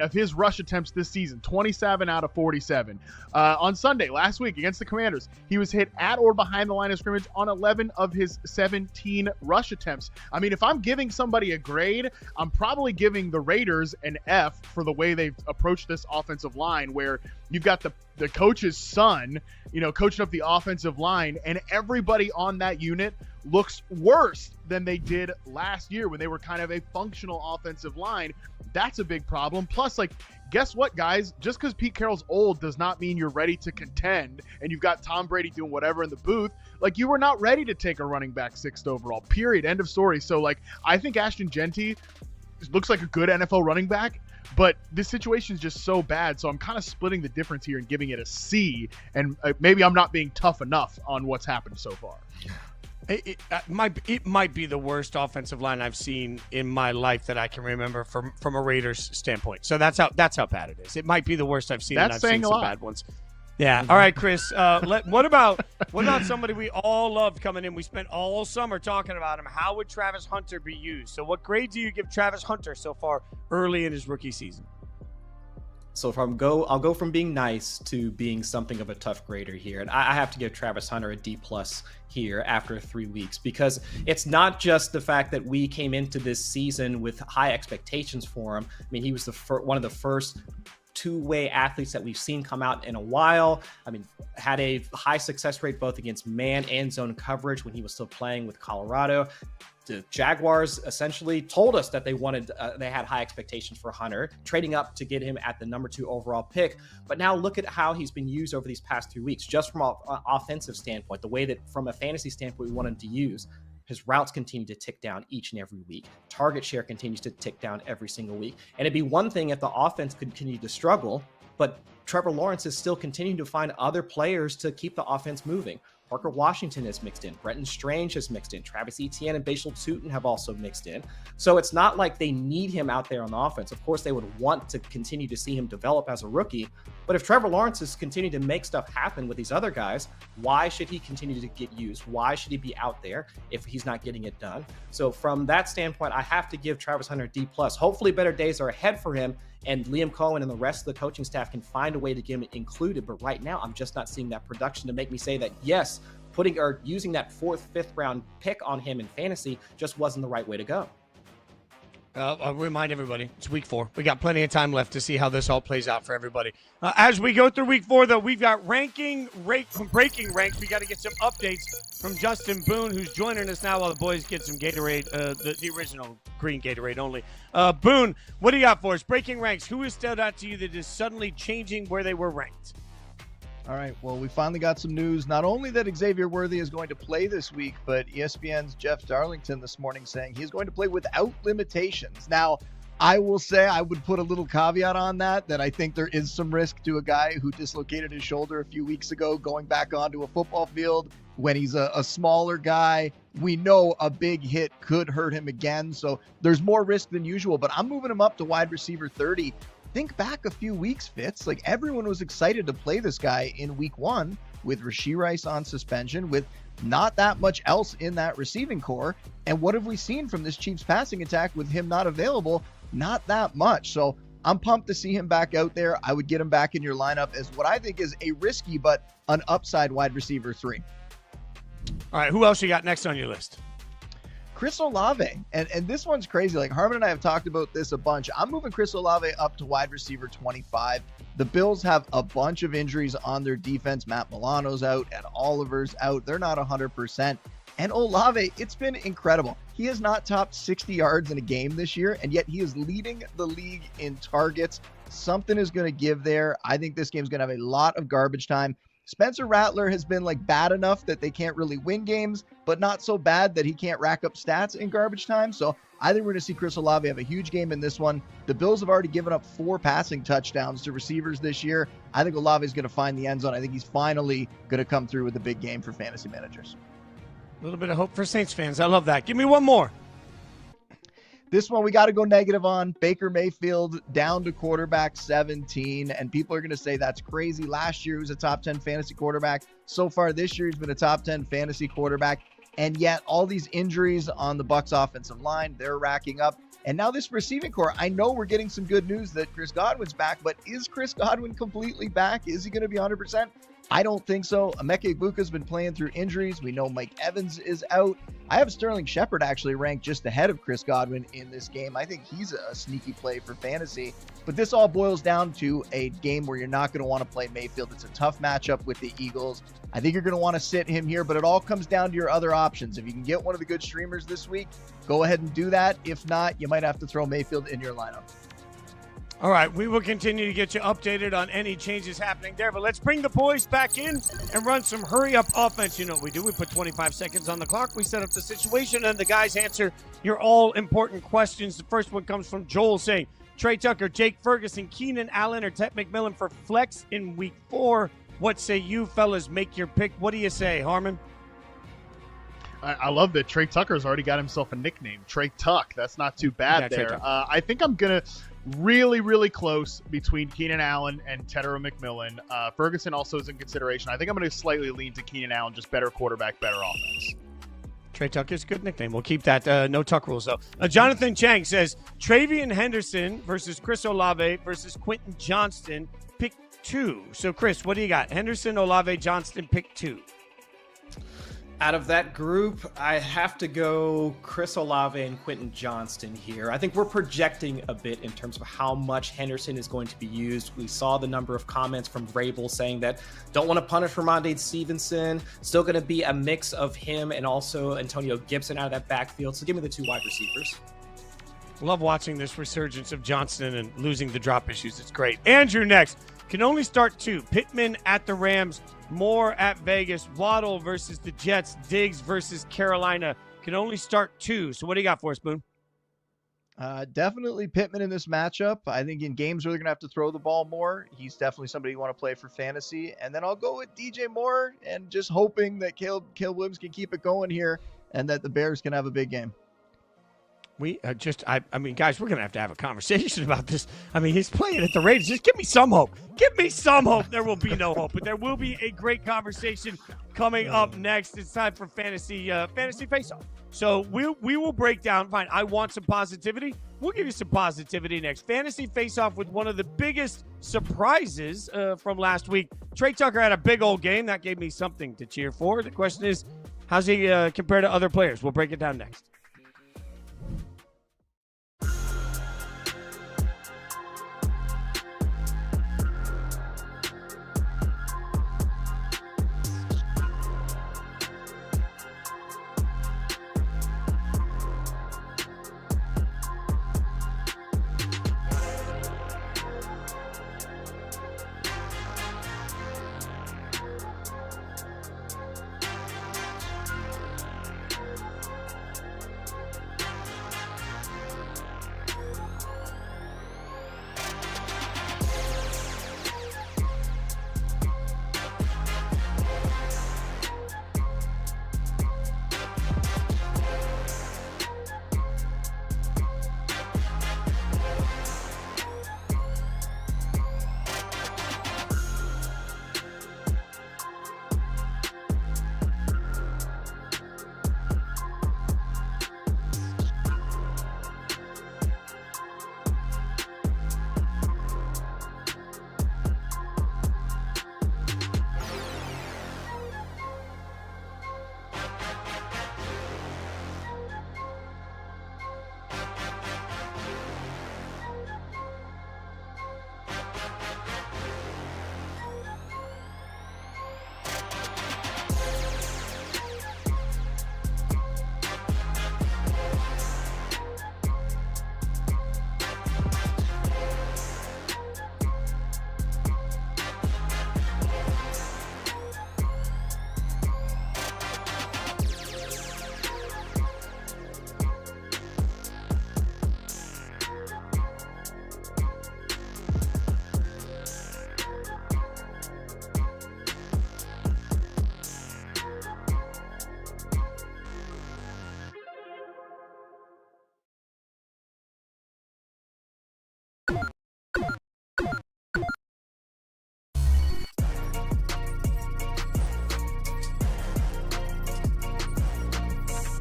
of his rush attempts this season, 27 out of 47. On Sunday, last week, against the Commanders, he was hit at or behind the line of scrimmage on 11 of his 17 rush attempts. I mean, if I'm giving somebody a grade, I'm probably giving the Raiders an F for the way they've approached this offensive line, where you've got the coach's son, coaching up the offensive line, and everybody on that unit looks worse than they did last year when they were kind of a functional offensive line. That's a big problem. Plus, guess what, guys? Just because Pete Carroll's old does not mean you're ready to contend, and you've got Tom Brady doing whatever in the booth. You were not ready to take a running back 6th overall, period. End of story. So, I think Ashton Jeanty looks like a good NFL running back, but this situation is just so bad. So I'm kind of splitting the difference here and giving it a C, and maybe I'm not being tough enough on what's happened so far. It might be the worst offensive line I've seen in my life that I can remember from a Raiders standpoint. So that's how bad it is. It might be the worst I've seen. That's and I've saying seen a some lot. bad ones. Yeah. All right, Chris. What about somebody we all loved coming in? We spent all summer talking about him. How would Travis Hunter be used? So what grade do you give Travis Hunter so far early in his rookie season? So I'll go from being nice to being something of a tough grader here. And I have to give Travis Hunter a D+ here after 3 weeks, because it's not just the fact that we came into this season with high expectations for him. I mean, he was one of the first two-way athletes that we've seen come out in a while. I mean, had a high success rate both against man and zone coverage when he was still playing with Colorado. The Jaguars essentially told us that they had high expectations for Hunter, trading up to get him at the number 2 overall pick. But now look at how he's been used over these past 3 weeks, just from an offensive standpoint, the way that from a fantasy standpoint we want him to use. His routes continue to tick down each and every week. Target share continues to tick down every single week. And it'd be one thing if the offense continued to struggle, but Trevor Lawrence is still continuing to find other players to keep the offense moving. Parker Washington has mixed in. Brenton Strange has mixed in. Travis Etienne and Bashal Tutin have also mixed in. So it's not like they need him out there on the offense. Of course, they would want to continue to see him develop as a rookie. But if Trevor Lawrence is continuing to make stuff happen with these other guys, why should he continue to get used? Why should he be out there if he's not getting it done? So from that standpoint, I have to give Travis Hunter D+. Hopefully better days are ahead for him, and Liam Cohen and the rest of the coaching staff can find a way to get him included. But right now, I'm just not seeing that production to make me say that, yes, using that 4th, 5th round pick on him in fantasy just wasn't the right way to go. I'll remind everybody, it's week 4. We got plenty of time left to see how this all plays out for everybody. As we go through week 4, though, we've got breaking ranks. We got to get some updates from Justin Boone, who's joining us now while the boys get some Gatorade, the original green Gatorade only. Boone, what do you got for us? Breaking ranks. Who has stood out to you that is suddenly changing where they were ranked? All right, well, we finally got some news. Not only that Xavier Worthy is going to play this week, but ESPN's Jeff Darlington this morning saying he's going to play without limitations. Now, I will say I would put a little caveat on that I think there is some risk to a guy who dislocated his shoulder a few weeks ago going back onto a football field when he's a smaller guy. We know a big hit could hurt him again, so there's more risk than usual, but I'm moving him up to wide receiver 30. Think back a few weeks, Fitz. Everyone was excited to play this guy in week 1 with Rashee Rice on suspension, with not that much else in that receiving core. And what have we seen from this Chiefs passing attack with him not available? Not that much. So I'm pumped to see him back out there. I would get him back in your lineup as what I think is a risky but an upside wide receiver 3. All right, who else you got next on your list? Chris Olave, and this one's crazy. Harmon and I have talked about this a bunch. I'm moving Chris Olave up to wide receiver 25. The Bills have a bunch of injuries on their defense. Matt Milano's out, Ed Oliver's out. They're not 100%. And Olave, it's been incredible. He has not topped 60 yards in a game this year, and yet he is leading the league in targets. Something is going to give there. I think this game's going to have a lot of garbage time. Spencer Rattler has been bad enough that they can't really win games, but not so bad that he can't rack up stats in garbage time. So I think we're going to see Chris Olave have a huge game in this one. The Bills have already given up 4 passing touchdowns to receivers this year. I think Olave is going to find the end zone. I think he's finally going to come through with a big game for fantasy managers. A little bit of hope for Saints fans. I love that. Give me one more. This one we got to go negative on. Baker Mayfield down to quarterback 17, and people are going to say that's crazy. Last year he was a top 10 fantasy quarterback. So far this year he's been a top 10 fantasy quarterback, and yet all these injuries on the Bucs offensive line, they're racking up. And now this receiving core, I know we're getting some good news that Chris Godwin's back, but is Chris Godwin completely back? Is he going to be 100%? I don't think so. Emeka Egbuka's been playing through injuries. We know Mike Evans is out. I have Sterling Shepard actually ranked just ahead of Chris Godwin in this game. I think he's a sneaky play for fantasy. But this all boils down to a game where you're not going to want to play Mayfield. It's a tough matchup with the Eagles. I think you're going to want to sit him here, but it all comes down to your other options. If you can get one of the good streamers this week, go ahead and do that. If not, you might have to throw Mayfield in your lineup. All right, we will continue to get you updated on any changes happening there, but let's bring the boys back in and run some hurry-up offense. You know what we do. We put 25 seconds on the clock. We set up the situation, and the guys answer your all-important questions. The first one comes from Joel saying, Trey Tucker, Jake Ferguson, Keenan Allen, or Tetairoa McMillan for flex in Week 4. What say you, fellas? Make your pick. What do you say, Harmon? I love that Trey Tucker's already got himself a nickname, Trey Tuck. That's not too bad there. I think I'm going to really close between Keenan Allen and Tetairoa McMillan. Ferguson also is in consideration. I think I'm going to slightly lean to Keenan Allen, just better quarterback, better offense. Trey Tucker's a good nickname. We'll keep that. No Tuck rules, though. Jonathan Chang says, Travian Henderson versus Chris Olave versus Quentin Johnston, pick 2. So, Chris, what do you got? Henderson, Olave, Johnston, pick 2. Out of that group, I have to go Chris Olave and Quentin Johnston here. I think we're projecting a bit in terms of how much Henderson is going to be used. We saw the number of comments from Vrabel saying that don't want to punish Ramondre Stevenson. Still going to be a mix of him and also Antonio Gibson out of that backfield. So give me the 2 wide receivers. Love watching this resurgence of Johnston and losing the drop issues. It's great. Andrew next. Can only start 2. Pittman at the Rams. Moore at Vegas. Waddle versus the Jets. Diggs versus Carolina. Can only start 2. So what do you got for us, Boone? Definitely Pittman in this matchup. I think in games where they're going to have to throw the ball more, he's definitely somebody you want to play for fantasy. And then I'll go with DJ Moore and just hoping that Caleb Williams can keep it going here and that the Bears can have a big game. We I mean, guys, we're going to have a conversation about this. I mean, he's playing at the Raiders. Just give me some hope. Give me some hope. There will be no hope, but there will be a great conversation coming up next. It's time for fantasy face-off. So we will break down. Fine, I want some positivity. We'll give you some positivity next. Fantasy face-off with one of the biggest surprises from last week. Trey Tucker had a big old game. That gave me something to cheer for. The question is, how's he compared to other players? We'll break it down next.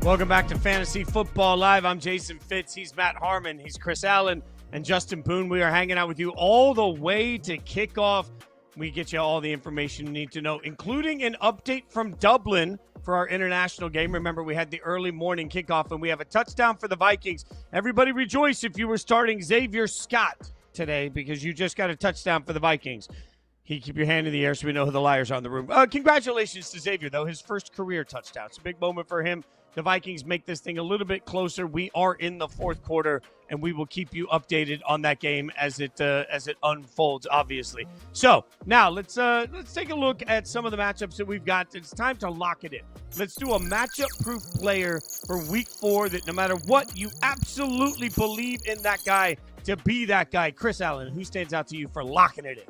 Welcome back to Fantasy Football Live. I'm Jason Fitz. He's Matt Harmon. He's Chris Allen and Justin Boone. We are hanging out with you all the way to kickoff. We get you all the information you need to know, including an update from Dublin for our international game. Remember, we had the early morning kickoff, and we have a touchdown for the Vikings. Everybody rejoice if you were starting Xavier Scott today, because you just got a touchdown for the Vikings. Keep your hand in the air so we know who the liars are in the room. Congratulations to Xavier, though. His first career touchdown. It's a big moment for him. The Vikings make this thing a little bit closer. We are in the fourth quarter, and we will keep you updated on that game as it unfolds, obviously. So now let's take a look at some of the matchups that we've got. It's time to lock it in. Let's do a matchup-proof player for Week 4 that no matter what, you absolutely believe in that guy to be that guy. Chris Allen, who stands out to you for locking it in?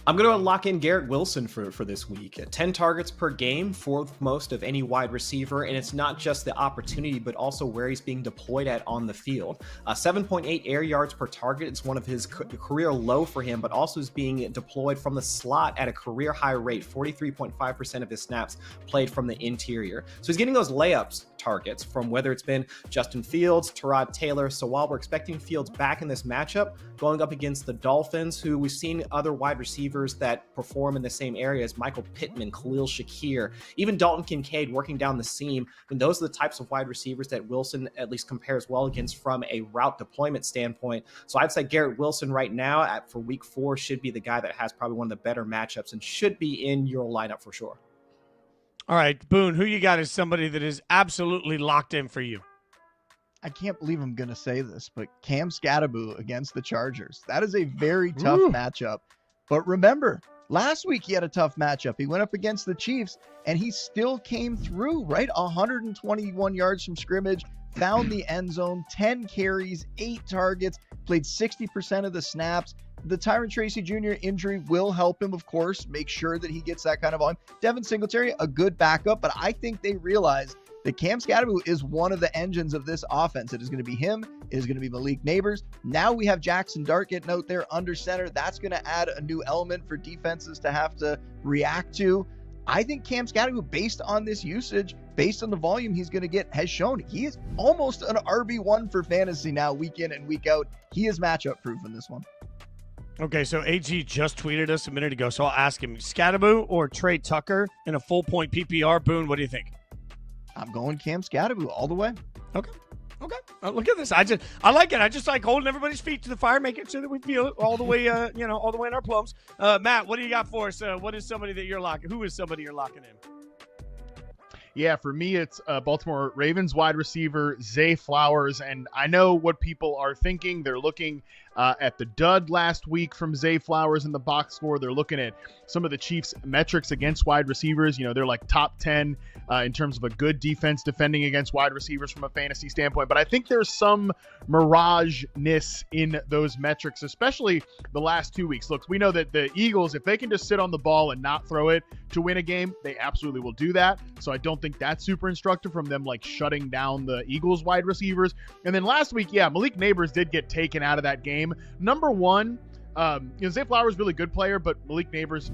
I'm going to lock in Garrett Wilson for this week. 10 targets per game, fourth most of any wide receiver, and it's not just the opportunity, but also where he's being deployed at on the field. 7.8 air yards per target. It's one of his career low for him, but also is being deployed from the slot at a career high rate. 43.5% of his snaps played from the interior. So he's getting those layups targets from whether it's been Justin Fields, Tyrod Taylor. So while we're expecting Fields back in this matchup, going up against the Dolphins, who we've seen other wide receivers that perform in the same areas, Michael Pittman, Khalil Shakir, even Dalton Kincaid working down the seam. And those are the types of wide receivers that Wilson at least compares well against from a route deployment standpoint. So I'd say Garrett Wilson right now for Week 4 should be the guy that has probably one of the better matchups and should be in your lineup for sure. All right, Boone, who you got as somebody that is absolutely locked in for you? I can't believe I'm going to say this, but Cam Scatteraboo against the Chargers. That is a very tough matchup. But remember, last week he had a tough matchup. He went up against the Chiefs, and he still came through, right? 121 yards from scrimmage, found the end zone, 10 carries, 8 targets, played 60% of the snaps. The Tyron Tracy Jr. injury will help him, of course, make sure that he gets that kind of volume. Devin Singletary, a good backup, but I think they realize that Cam Scatteraboo is one of the engines of this offense. It is going to be him. It is going to be Malik Neighbors. Now we have Jackson Dart getting out there under center. That's going to add a new element for defenses to have to react to. I think Cam Scatteraboo, based on this usage, based on the volume he's going to get, has shown he is almost an RB1 for fantasy now, week in and week out. He is matchup proof in this one. Okay, so AG just tweeted us a minute ago, so I'll ask him, Scatteraboo or Trey Tucker in a full-point PPR? Boone, what do you think? I'm going Cam Scatteraboo all the way. Okay. Look at this. I like it. I just like holding everybody's feet to the fire, making sure that we feel it all the way, all the way in our plums. Matt, what do you got for us? What is somebody that you're locking? Who is somebody you're locking in? Yeah, for me, it's Baltimore Ravens wide receiver Zay Flowers, and I know what people are thinking. They're looking at the dud last week from Zay Flowers in the box score. They're looking at some of the Chiefs' metrics against wide receivers. You know, they're like top 10 in terms of a good defense defending against wide receivers from a fantasy standpoint. But I think there's some mirage-ness in those metrics, especially the last 2 weeks. Look, we know that the Eagles, if they can just sit on the ball and not throw it to win a game, they absolutely will do that. So I don't think that's super instructive from them, like shutting down the Eagles wide receivers. And then last week, yeah, Malik Neighbors did get taken out of that game. Number one, Zay Flowers, really good player, but Malik Neighbors,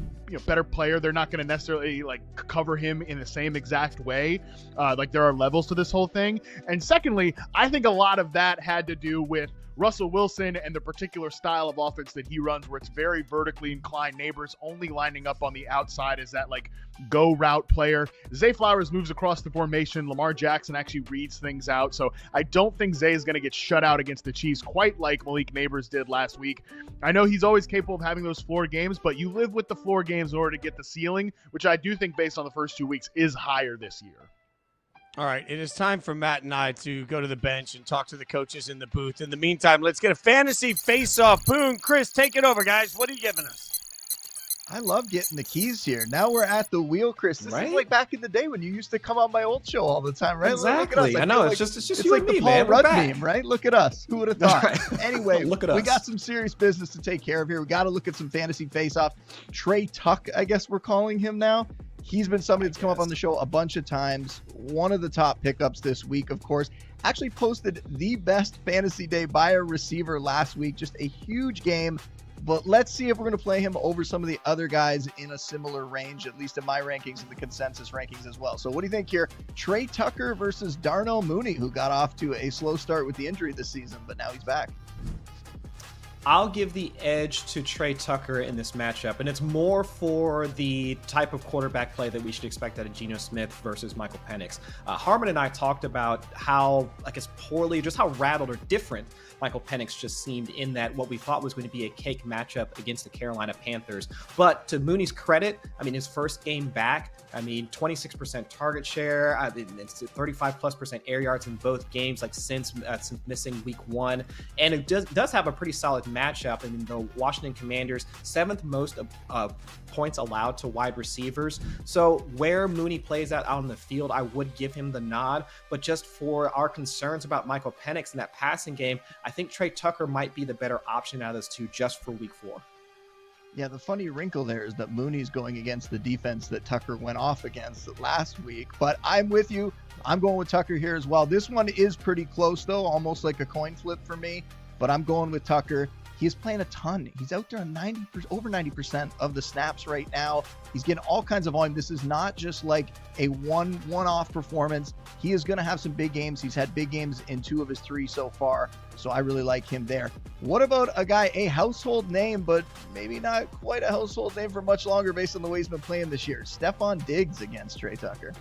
better player. They're not going to necessarily like cover him in the same exact way. Like there are levels to this whole thing. And secondly, I think a lot of that had to do with Russell Wilson and the particular style of offense that he runs, where it's very vertically inclined. Neighbors only lining up on the outside as that like go route player. Zay Flowers moves across the formation. Lamar Jackson actually reads things out. So I don't think Zay is going to get shut out against the Chiefs quite like Malik Neighbors did last week. I know he's always capable of having those floor games, but you live with the floor games in order to get the ceiling, which I do think based on the first 2 weeks is higher this year. All right, it is time for Matt and I to go to the bench and talk to the coaches in the booth. In the meantime, let's get a fantasy face-off. Boone, Chris, take it over, guys. What are you giving us? I love getting the keys here. Now we're at the wheel, Chris. This is like back in the day when you used to come on my old show all the time, right? Exactly. I know. It's just you like and the me, Paul man. Rudd meme, right? Look at us. Who would have thought? Right. Anyway, look at us. We got some serious business to take care of here. We got to look at some fantasy face-off. Trey Tuck, I guess we're calling him now. He's been somebody that's come up on the show a bunch of times. One of the top pickups this week, of course. Actually posted the best fantasy day by a receiver last week. Just a huge game. But let's see if we're going to play him over some of the other guys in a similar range, at least in my rankings and the consensus rankings as well. So what do you think here? Trey Tucker versus Darnell Mooney, who got off to a slow start with the injury this season, but now he's back. I'll give the edge to Trey Tucker in this matchup, and it's more for the type of quarterback play that we should expect out of Geno Smith versus Michael Penix. Harmon and I talked about how, just how rattled or different Michael Penix just seemed in that what we thought was going to be a cake matchup against the Carolina Panthers. But to Mooney's credit, his first game back, 26% target share, it's 35+% air yards in both games, since missing week 1, and it does have a pretty solid matchup. The Washington Commanders, 7th most points allowed to wide receivers. So where Mooney plays out on the field, I would give him the nod. But just for our concerns about Michael Penix in that passing game, I think Trey Tucker might be the better option out of those two just for week 4. Yeah, the funny wrinkle there is that Mooney's going against the defense that Tucker went off against last week. But I'm with you. I'm going with Tucker here as well. This one is pretty close, though, almost like a coin flip for me. But I'm going with Tucker. He's playing a ton. He's out there on over 90% of the snaps right now. He's getting all kinds of volume. This is not just like a one-off performance. He is going to have some big games. He's had big games in 2 of his 3 so far. So I really like him there. What about a guy, a household name, but maybe not quite a household name for much longer based on the way he's been playing this year? Stephon Diggs against Trey Tucker.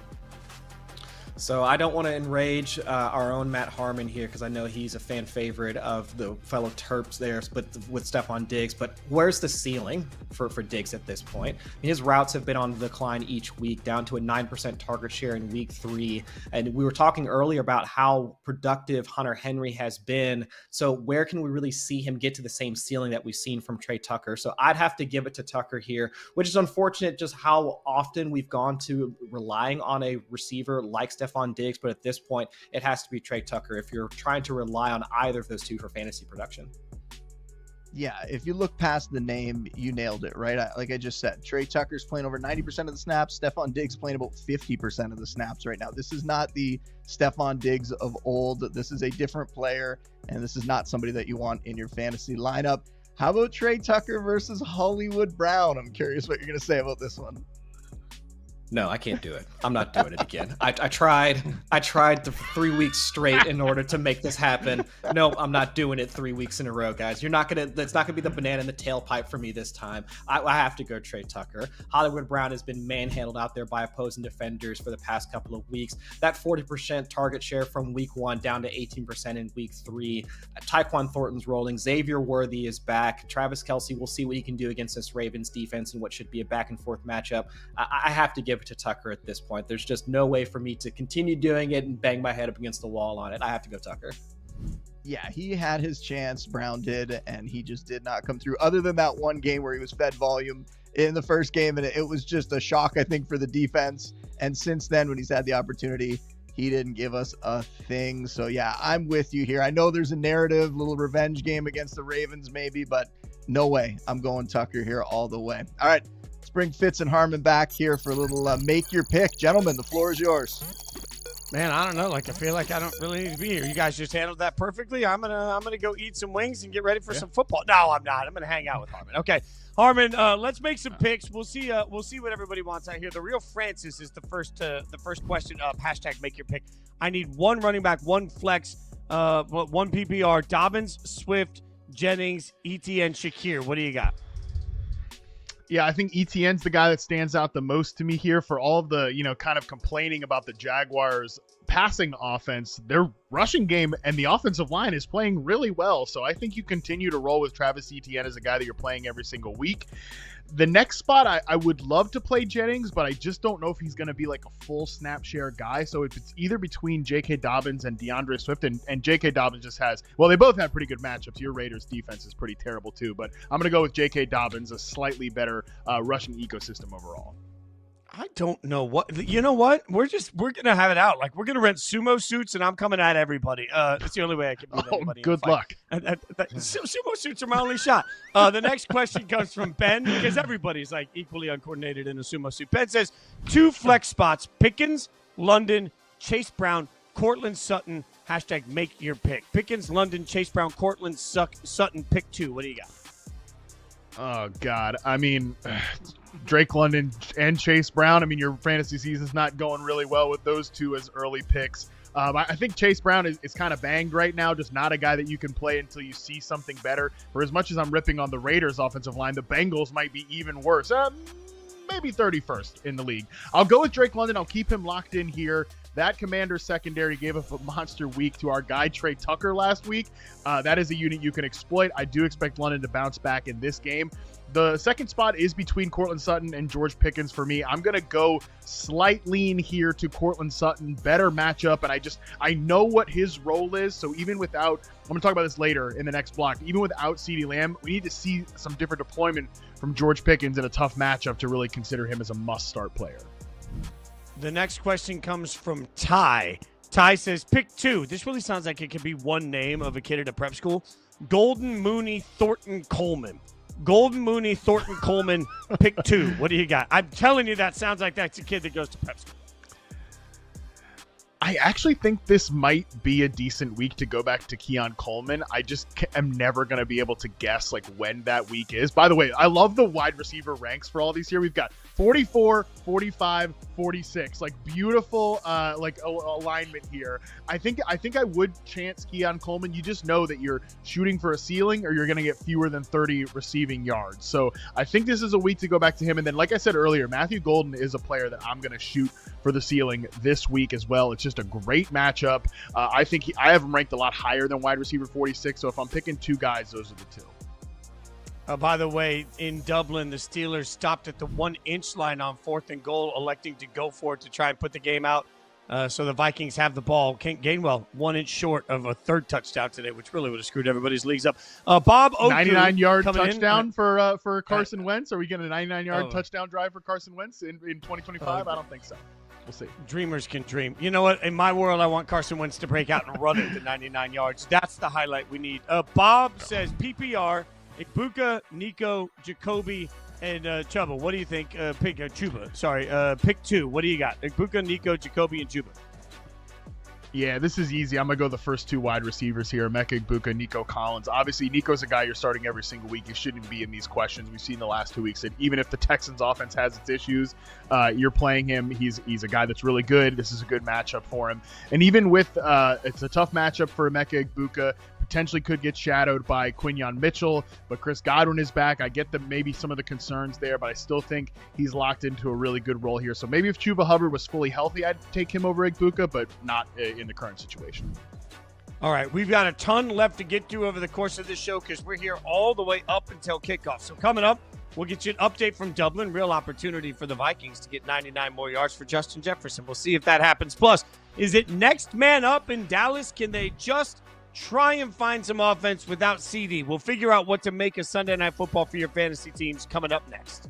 So I don't want to enrage our own Matt Harmon here, because I know he's a fan favorite of the fellow Terps there, but with Stephon Diggs. But where's the ceiling for Diggs at this point? His routes have been on the decline each week, down to a 9% target share in week 3. And we were talking earlier about how productive Hunter Henry has been. So where can we really see him get to the same ceiling that we've seen from Trey Tucker? So I'd have to give it to Tucker here, which is unfortunate just how often we've gone to relying on a receiver like Stephon Diggs, but at this point, it has to be Trey Tucker if you're trying to rely on either of those two for fantasy production. Yeah, if you look past the name, you nailed it, right? Like I just said, Trey Tucker's playing over 90% of the snaps. Stephon Diggs playing about 50% of the snaps right now. This is not the Stephon Diggs of old. This is a different player, and this is not somebody that you want in your fantasy lineup. How about Trey Tucker versus Hollywood Brown? I'm curious what you're going to say about this one. No, I can't do it. I'm not doing it again. I tried the 3 weeks straight in order to make this happen. No, I'm not doing it 3 weeks in a row, guys. That's not gonna be the banana in the tailpipe for me this time. I have to go Trey Tucker. Hollywood Brown has been manhandled out there by opposing defenders for the past couple of weeks. That 40% target share from week 1 down to 18% in week 3. Tyquan Thornton's rolling. Xavier Worthy is back. Travis Kelce, we'll see what he can do against this Ravens defense and what should be a back and forth matchup. I have to give to Tucker at this point. There's just no way for me to continue doing it and bang my head up against the wall on it. I have to go Tucker. Yeah, he had his chance, Brown did, and he just did not come through, other than that one game where he was fed volume in the first game, and it was just a shock, I think, for the defense. And since then, when he's had the opportunity, he didn't give us a thing. So yeah, I'm with you here. I know there's a narrative, little revenge game against the Ravens maybe, but no way. I'm going Tucker here all the way. All right. Let's bring Fitz and Harmon back here for a little make your pick. Gentlemen, the floor is yours. Man, I don't know. I feel like I don't really need to be here. You guys just handled that perfectly. I'm gonna go eat some wings and get ready for some football. No, I'm not. I'm gonna hang out with Harmon. Okay, Harmon. Let's make some picks. We'll see what everybody wants out here. The real Francis is the first question up. # make your pick. I need one running back, one flex, one PPR. Dobbins, Swift, Jennings, ETN, Shakir. What do you got? Yeah, I think ETN's the guy that stands out the most to me here for all of the, kind of complaining about the Jaguars passing offense. Their rushing game and the offensive line is playing really well. So I think you continue to roll with Travis Etienne as a guy that you're playing every single week. The next spot, I would love to play Jennings, but I just don't know if he's going to be like a full snap share guy. So if it's either between J.K. Dobbins and DeAndre Swift, and J.K. Dobbins just has, they both have pretty good matchups. Your Raiders defense is pretty terrible too, but I'm going to go with J.K. Dobbins, a slightly better rushing ecosystem overall. I don't know what. You know what? We're gonna have it out. We're gonna rent sumo suits, and I'm coming at everybody. That's the only way I can beat anybody. Good luck. Sumo suits are my only shot. The next question comes from Ben, because everybody's equally uncoordinated in a sumo suit. Ben says 2 flex spots: Pickens, London, Chase Brown, Cortland Sutton. # make your pick. Pickens, London, Chase Brown, Cortland Sutton. Pick 2. What do you got? Oh, God. I mean, Drake London and Chase Brown. I mean, your fantasy season's not going really well with those two as early picks. I think Chase Brown is kind of banged right now, just not a guy that you can play until you see something better. For as much as I'm ripping on the Raiders offensive line, the Bengals might be even worse. Maybe 31st in the league. I'll go with Drake London. I'll keep him locked in here. That Commanders secondary gave up a monster week to our guy Trey Tucker last week. That is a unit you can exploit. I do expect London to bounce back in this game. The second spot is between Courtland Sutton and George Pickens for me. I'm going to go slight lean here to Courtland Sutton. Better matchup, and I know what his role is, so even without, I'm going to talk about this later in the next block, even without CeeDee Lamb, we need to see some different deployment from George Pickens in a tough matchup to really consider him as a must-start player. The next question comes from Ty. Ty says, pick 2. This really sounds like it could be one name of a kid at a prep school. Golden Mooney Thornton Coleman. Golden Mooney Thornton Coleman, pick 2. What do you got? I'm telling you, that sounds like that's a kid that goes to prep school. I actually think this might be a decent week to go back to Keon Coleman. I just am never going to be able to guess like when that week is. By the way, I love the wide receiver ranks for all these here. We've got 44, 45, 46, like beautiful alignment here. I think I would chance Keon Coleman. You just know that you're shooting for a ceiling or you're going to get fewer than 30 receiving yards. So I think this is a week to go back to him. And then, like I said earlier, Matthew Golden is a player that I'm going to shoot for the ceiling this week as well. It's just a great matchup. I think I have him ranked a lot higher than wide receiver 46. So if I'm picking 2 guys, those are the 2. By the way, in Dublin, the Steelers stopped at the 1-inch line on 4th and goal, electing to go for it to try and put the game out. So the Vikings have the ball. Gainwell 1 inch short of a 3rd touchdown today, which really would have screwed everybody's leagues up. Bob Oku, 99-yard touchdown for Carson Wentz. Are we getting a 99-yard touchdown drive for Carson Wentz in 2025? I don't think so. We'll see. Dreamers can dream. You know what? In my world, I want Carson Wentz to break out and run it to 99 yards. That's the highlight we need. Bob says PPR, Egbuka, Nico, Jacoby, and Chuba. What do you think? Pick Chuba. Sorry. Pick 2. What do you got? Egbuka, Nico, Jacoby, and Chuba. Yeah, this is easy. I'm going to go the first 2 wide receivers here, Emeka Egbuka, Nico Collins. Obviously, Nico's a guy you're starting every single week. You shouldn't be in these questions. We've seen the last 2 weeks that even if the Texans offense has its issues, you're playing him. He's a guy that's really good. This is a good matchup for him. And even with it's a tough matchup for Emeka Egbuka, potentially could get shadowed by Quinyon Mitchell, but Chris Godwin is back. I get maybe some of the concerns there, but I still think he's locked into a really good role here. So maybe if Chuba Hubbard was fully healthy, I'd take him over Egbuka, but not in the current situation. All right, we've got a ton left to get to over the course of this show because we're here all the way up until kickoff. So coming up, we'll get you an update from Dublin. Real opportunity for the Vikings to get 99 more yards for Justin Jefferson. We'll see if that happens. Plus, is it next man up in Dallas? Can they just try and find some offense without CD? We'll figure out what to make of Sunday Night Football for your fantasy teams coming up next.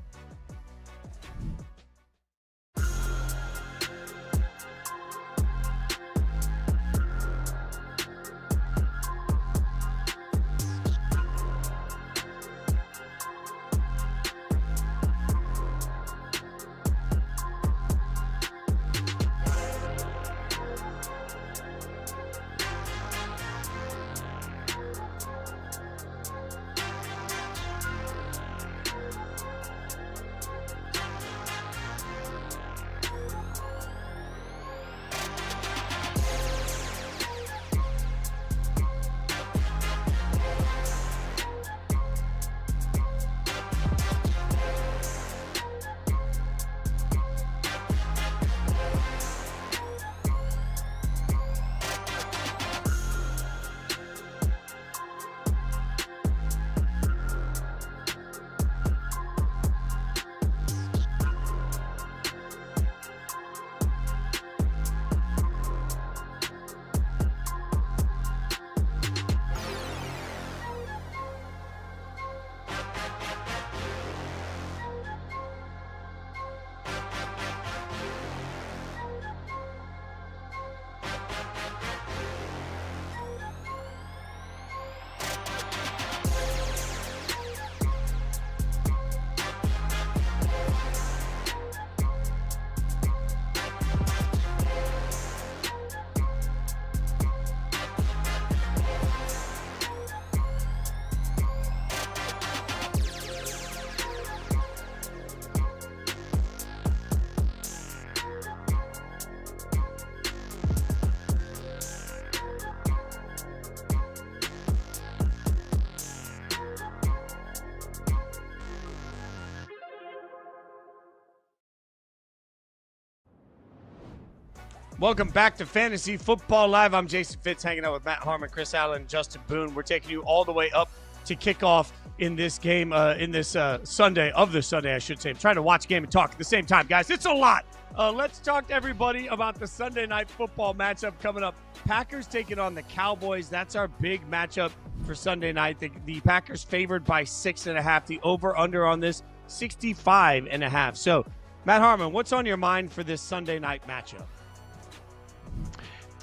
Welcome back to Fantasy Football Live. I'm Jason Fitz, hanging out with Matt Harmon, Chris Allen, and Justin Boone. We're taking you all the way up to kickoff in this game, in this Sunday, I should say. I'm trying to watch game and talk at the same time, guys. It's a lot. Let's talk to everybody about the Sunday Night Football matchup coming up. Packers taking on the Cowboys. That's our big matchup for Sunday night. The Packers favored by 6.5. The over-under on this, 65.5. So, Matt Harmon, what's on your mind for this Sunday night matchup?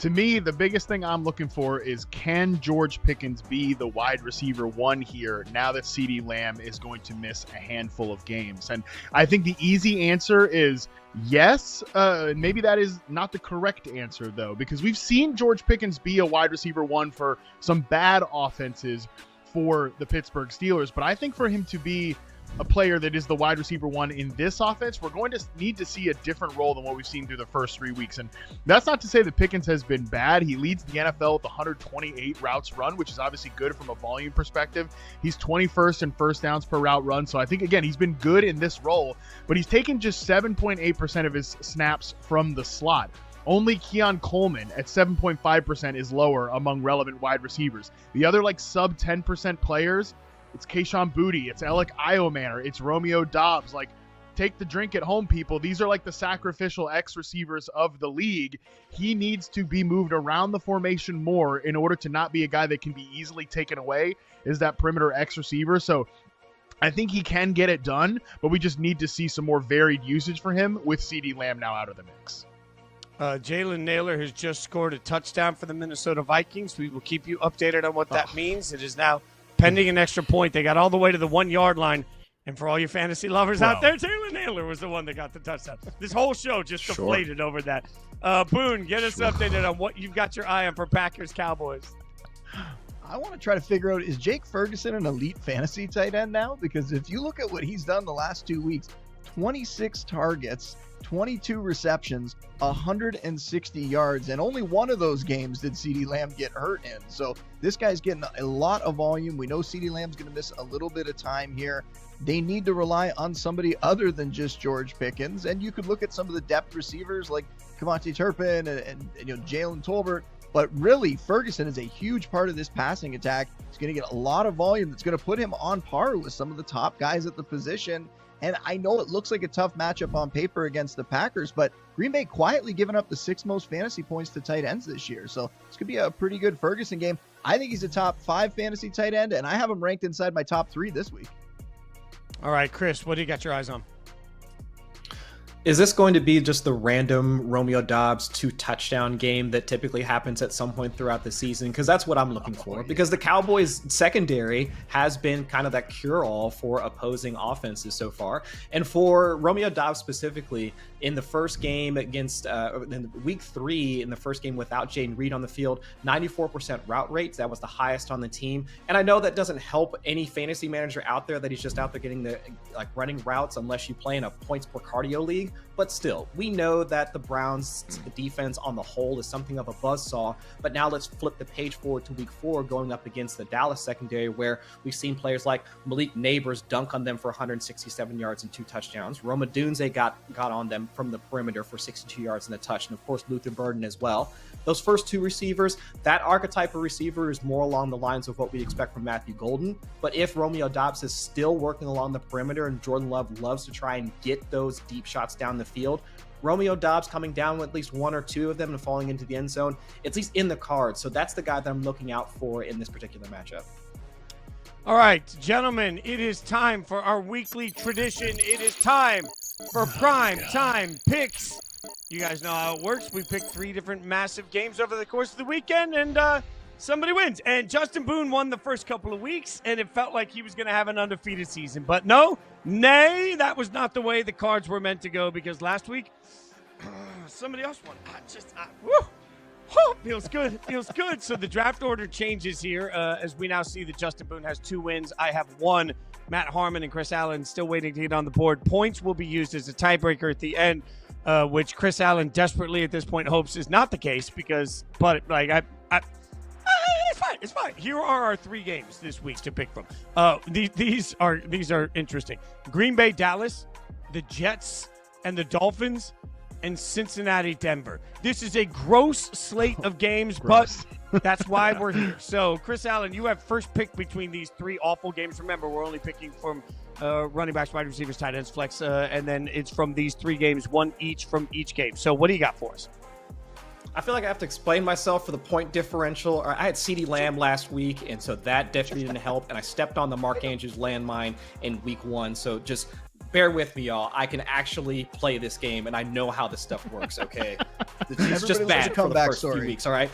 To me, the biggest thing I'm looking for is, can George Pickens be the wide receiver one here now that CeeDee Lamb is going to miss a handful of games? And I think the easy answer is yes. Maybe that is not the correct answer, though, because we've seen George Pickens be a wide receiver one for some bad offenses for the Pittsburgh Steelers. But I think for him to be a player that is the wide receiver one in this offense, we're going to need to see a different role than what we've seen through the first 3 weeks. And that's not to say that Pickens has been bad. He leads the NFL with 128 routes run, which is obviously good from a volume perspective. He's 21st in first downs per route run. So I think, again, he's been good in this role, but he's taken just 7.8% of his snaps from the slot. Only Keon Coleman at 7.5% is lower among relevant wide receivers. The other sub 10% players, it's Kayshon Boutte, it's Alec Iomanner, it's Romeo Doubs. Take the drink at home, people. These are the sacrificial X receivers of the league. He needs to be moved around the formation more in order to not be a guy that can be easily taken away as that perimeter X receiver. So I think he can get it done, but we just need to see some more varied usage for him with CeeDee Lamb now out of the mix. Jalen Naylor has just scored a touchdown for the Minnesota Vikings. We will keep you updated on what that means. It is now pending an extra point. They got all the way to the 1 yard line. And for all you fantasy lovers out there, Jalen Naylor was the one that got the touchdown. This whole show just deflated over that. Boone, get us updated on what you've got your eye on for Packers Cowboys. I want to try to figure out, is Jake Ferguson an elite fantasy tight end now? Because if you look at what he's done the last 2 weeks, 26 targets, 22 receptions, 160 yards, and only one of those games did CeeDee Lamb get hurt in. So this guy's getting a lot of volume. We know CeeDee Lamb's going to miss a little bit of time here. They need to rely on somebody other than just George Pickens. And you could look at some of the depth receivers like Kavonte Turpin and Jalen Tolbert. But really, Ferguson is a huge part of this passing attack. He's going to get a lot of volume that's going to put him on par with some of the top guys at the position. And I know it looks like a tough matchup on paper against the Packers, but Green Bay quietly giving up the 6th most fantasy points to tight ends this year. So this could be a pretty good Ferguson game. I think he's a top 5 fantasy tight end, and I have him ranked inside my top 3 this week. All right, Chris, what do you got your eyes on? Is this going to be just the random Romeo Doubs 2-touchdown game that typically happens at some point throughout the season? Because that's what I'm looking for. Because the Cowboys secondary has been kind of that cure-all for opposing offenses so far. And for Romeo Doubs specifically, in the first game against in week 3, in the first game without Jaden Reed on the field, 94% route rates. That was the highest on the team. And I know that doesn't help any fantasy manager out there that he's just out there getting the running routes unless you play in a points per cardio league. But still, we know that the Browns' defense on the whole is something of a buzzsaw. But now let's flip the page forward to week 4, going up against the Dallas secondary, where we've seen players like Malik Neighbors dunk on them for 167 yards and 2 touchdowns. Roma Dunze got on them from the perimeter for 62 yards and a touch. And of course, Luther Burden as well. Those first 2 receivers, that archetype of receiver is more along the lines of what we expect from Matthew Golden. But if Romeo Doubs is still working along the perimeter and Jordan Love loves to try and get those deep shots down the field, Romeo Doubs coming down with at least 1 or 2 of them and falling into the end zone, at least in the cards. So that's the guy that I'm looking out for in this particular matchup. All right, gentlemen, it is time for our weekly tradition. It is time for prime time picks. You guys know how it works. We pick 3 different massive games over the course of the weekend, and somebody wins. And Justin Boone won the first couple of weeks, and it felt like he was going to have an undefeated season. But nay, that was not the way the cards were meant to go, because last week, somebody else won. Feels good. Feels good. So the draft order changes here as we now see that Justin Boone has 2 wins. I have 1. Matt Harmon and Chris Allen still waiting to get on the board. Points will be used as a tiebreaker at the end, which Chris Allen desperately at this point hopes is not the case, because, it's fine. Here are our 3 games this week to pick from. These are interesting. Green Bay, Dallas, the Jets, and the Dolphins. and Cincinnati-Denver. This is a gross slate of games, Gross. but that's why we're here. So, Chris Allen, you have first pick between these three awful games. Remember, we're only picking from running backs, wide receivers, tight ends, flex, and then it's from these three games, one each from each game. So what do you got for us? I feel like I have to explain myself for the point differential. I had CeeDee Lamb last week, and so that definitely didn't help. And I stepped on the Mark Andrews landmine in week 1. So just bear with me, y'all. I can actually play this game, and I know how this stuff works, okay? It's just bad for the first few weeks, all right?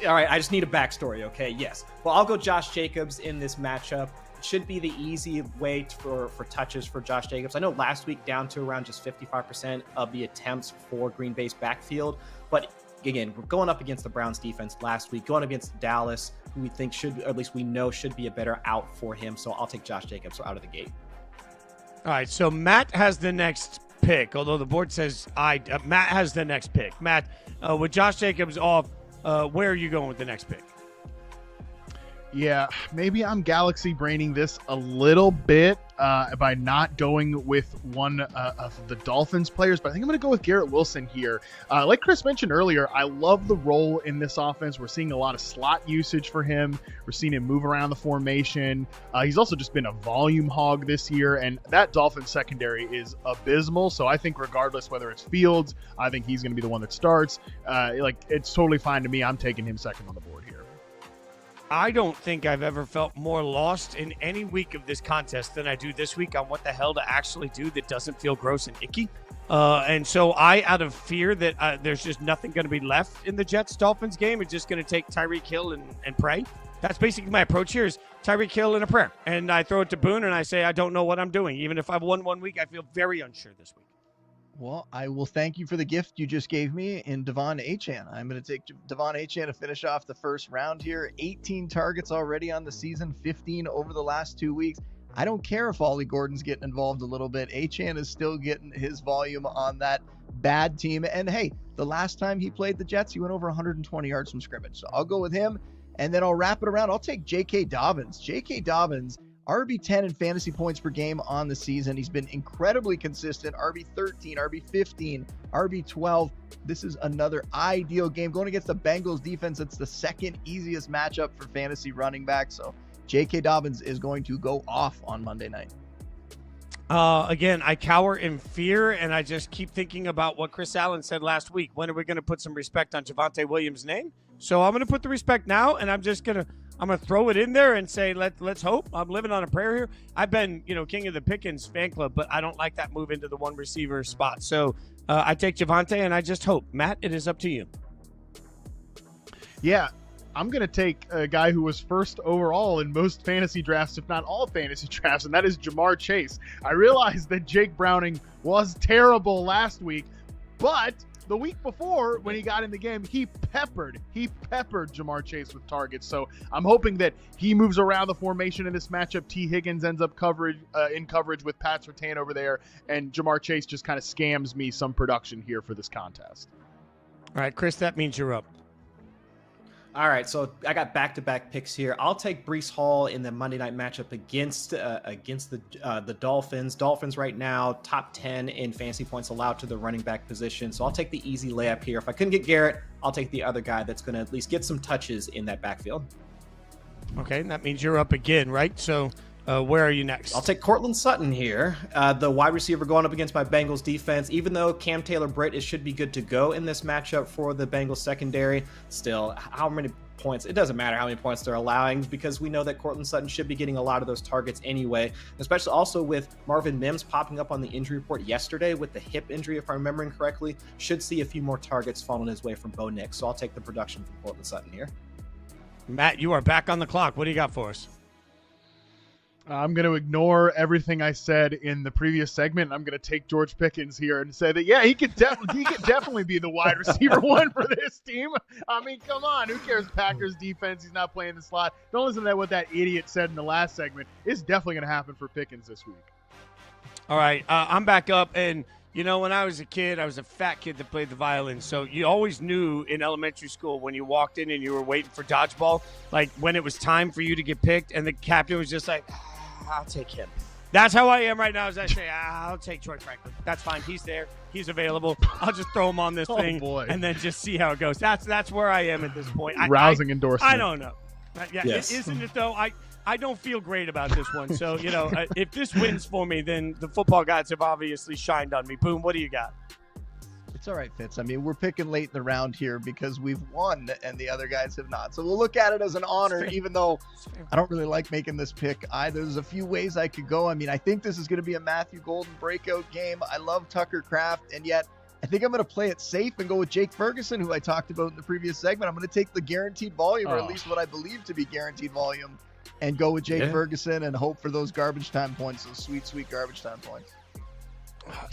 All right, I just need a backstory, okay? Yes. Well, I'll go Josh Jacobs in this matchup. It should be the easy way for touches for Josh Jacobs. I know last week down to around just 55% of the attempts for Green Bay's backfield, but again, we're going up against the Browns defense last week, going against Dallas, who we think should, or at least we know should be a better out for him. So I'll take Josh Jacobs out of the gate. All right, so Matt has the next pick, although the board says Matt has the next pick. Matt, with Josh Jacobs off, where are you going with the next pick? Yeah, maybe I'm galaxy braining this a little bit by not going with one of the Dolphins players, but I think I'm going to go with Garrett Wilson here. Like Chris mentioned earlier, I love the role in this offense. We're seeing a lot of slot usage for him. We're seeing him move around the formation. He's also just been a volume hog this year, and that Dolphins secondary is abysmal. So I think regardless whether it's Fields, I think he's going to be the one that starts. It's totally fine to me. I'm taking him second on the board here. I don't think I've ever felt more lost in any week of this contest than I do this week on what the hell to actually do that doesn't feel gross and icky. And so out of fear that there's just nothing going to be left in the Jets-Dolphins game, it's just going to take Tyreek Hill and pray. That's basically my approach here is Tyreek Hill and a prayer. And I throw it to Boone and I say, I don't know what I'm doing. Even if I've won one week, I feel very unsure this week. Well, I will thank you for the gift you just gave me in Devon Achane. I'm going to take Devon Achane to finish off the first round here. 18 targets already on the season, 15 over the last 2 weeks. I don't care if Ollie Gordon's getting involved a little bit. Achane is still getting his volume on that bad team. And hey, the last time he played the Jets, he went over 120 yards from scrimmage. So I'll go with him, and then I'll wrap it around. I'll take J.K. Dobbins. J.K. Dobbins, RB10 in fantasy points per game on the season. He's been incredibly consistent. RB13, RB15, RB12. This is another ideal game. Going against the Bengals defense, it's the second easiest matchup for fantasy running back. So J.K. Dobbins is going to go off on Monday night. Again, I cower in fear, and I just keep thinking about what Chris Allen said last week. When are we going to put some respect on Javonte Williams' name? So I'm going to put the respect now, and I'm going to throw it in there and say, let's hope. I'm living on a prayer here. I've been, king of the Pickens fan club, but I don't like that move into the one receiver spot. So I take Javonte, and I just hope. Matt, it is up to you. Yeah, I'm going to take a guy who was first overall in most fantasy drafts, if not all fantasy drafts, and that is Jamar Chase. I realized that Jake Browning was terrible last week, but the week before, when he got in the game, he peppered Jamar Chase with targets. So I'm hoping that he moves around the formation in this matchup. T. Higgins ends up in coverage with Pat Surtain over there, and Jamar Chase just kind of scams me some production here for this contest. All right, Chris, that means you're up. All right, so I got back-to-back picks here. I'll take Breece Hall in the Monday night matchup against the Dolphins. Dolphins right now, top 10 in fantasy points allowed to the running back position. So I'll take the easy layup here. If I couldn't get Garrett, I'll take the other guy that's going to at least get some touches in that backfield. Okay, and that means you're up again, right? So where are you next? I'll take Cortland Sutton here, the wide receiver going up against my Bengals defense. Even though Cam Taylor-Britt should be good to go in this matchup for the Bengals secondary, still, how many points? It doesn't matter how many points they're allowing because we know that Cortland Sutton should be getting a lot of those targets anyway, especially also with Marvin Mims popping up on the injury report yesterday with the hip injury, if I'm remembering correctly. Should see a few more targets falling his way from Bo Nix, so I'll take the production from Cortland Sutton here. Matt, you are back on the clock. What do you got for us? I'm going to ignore everything I said in the previous segment. I'm going to take George Pickens here and say that, yeah, he could definitely be the wide receiver one for this team. I mean, come on. Who cares? Packers defense. He's not playing the slot. Don't listen to what that idiot said in the last segment. It's definitely going to happen for Pickens this week. All right. I'm back up. And, when I was a kid, I was a fat kid that played the violin. So you always knew in elementary school when you walked in and you were waiting for dodgeball, like when it was time for you to get picked and the captain was just like, I'll take him. That's how I am right now. Is I say, I'll take Troy Franklin. That's fine. He's there. He's available. I'll just throw him on this thing and then just see how it goes. That's where I am at this point. Rousing endorsement. I don't know. Yeah, Yes. Isn't it though? I don't feel great about this one. So, if this wins for me, then the football gods have obviously shined on me. Boone, what do you got? It's all right, Fitz. I mean, we're picking late in the round here because we've won and the other guys have not. So we'll look at it as an honor, even though I don't really like making this pick either. There's a few ways I could go. I mean, I think this is going to be a Matthew Golden breakout game. I love Tucker Kraft, and yet I think I'm going to play it safe and go with Jake Ferguson, who I talked about in the previous segment. I'm going to take the guaranteed volume, or at least what I believe to be guaranteed volume, and go with Jake Ferguson and hope for those garbage time points, those sweet, sweet garbage time points.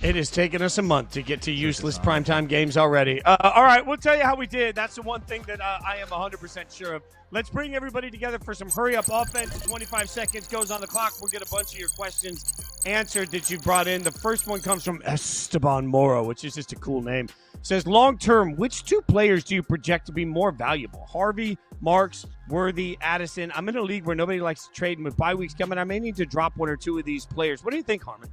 It has taken us a month to get to useless primetime games already. All right, we'll tell you how we did. That's the one thing that I am 100% sure of. Let's bring everybody together for some hurry-up offense. 25 seconds goes on the clock. We'll get a bunch of your questions answered that you brought in. The first one comes from Esteban Moro, which is just a cool name. It says, long-term, which two players do you project to be more valuable? Harvey, Marks, Worthy, Addison. I'm in a league where nobody likes to trade, and with bye weeks coming, I may need to drop one or two of these players. What do you think, Harmon?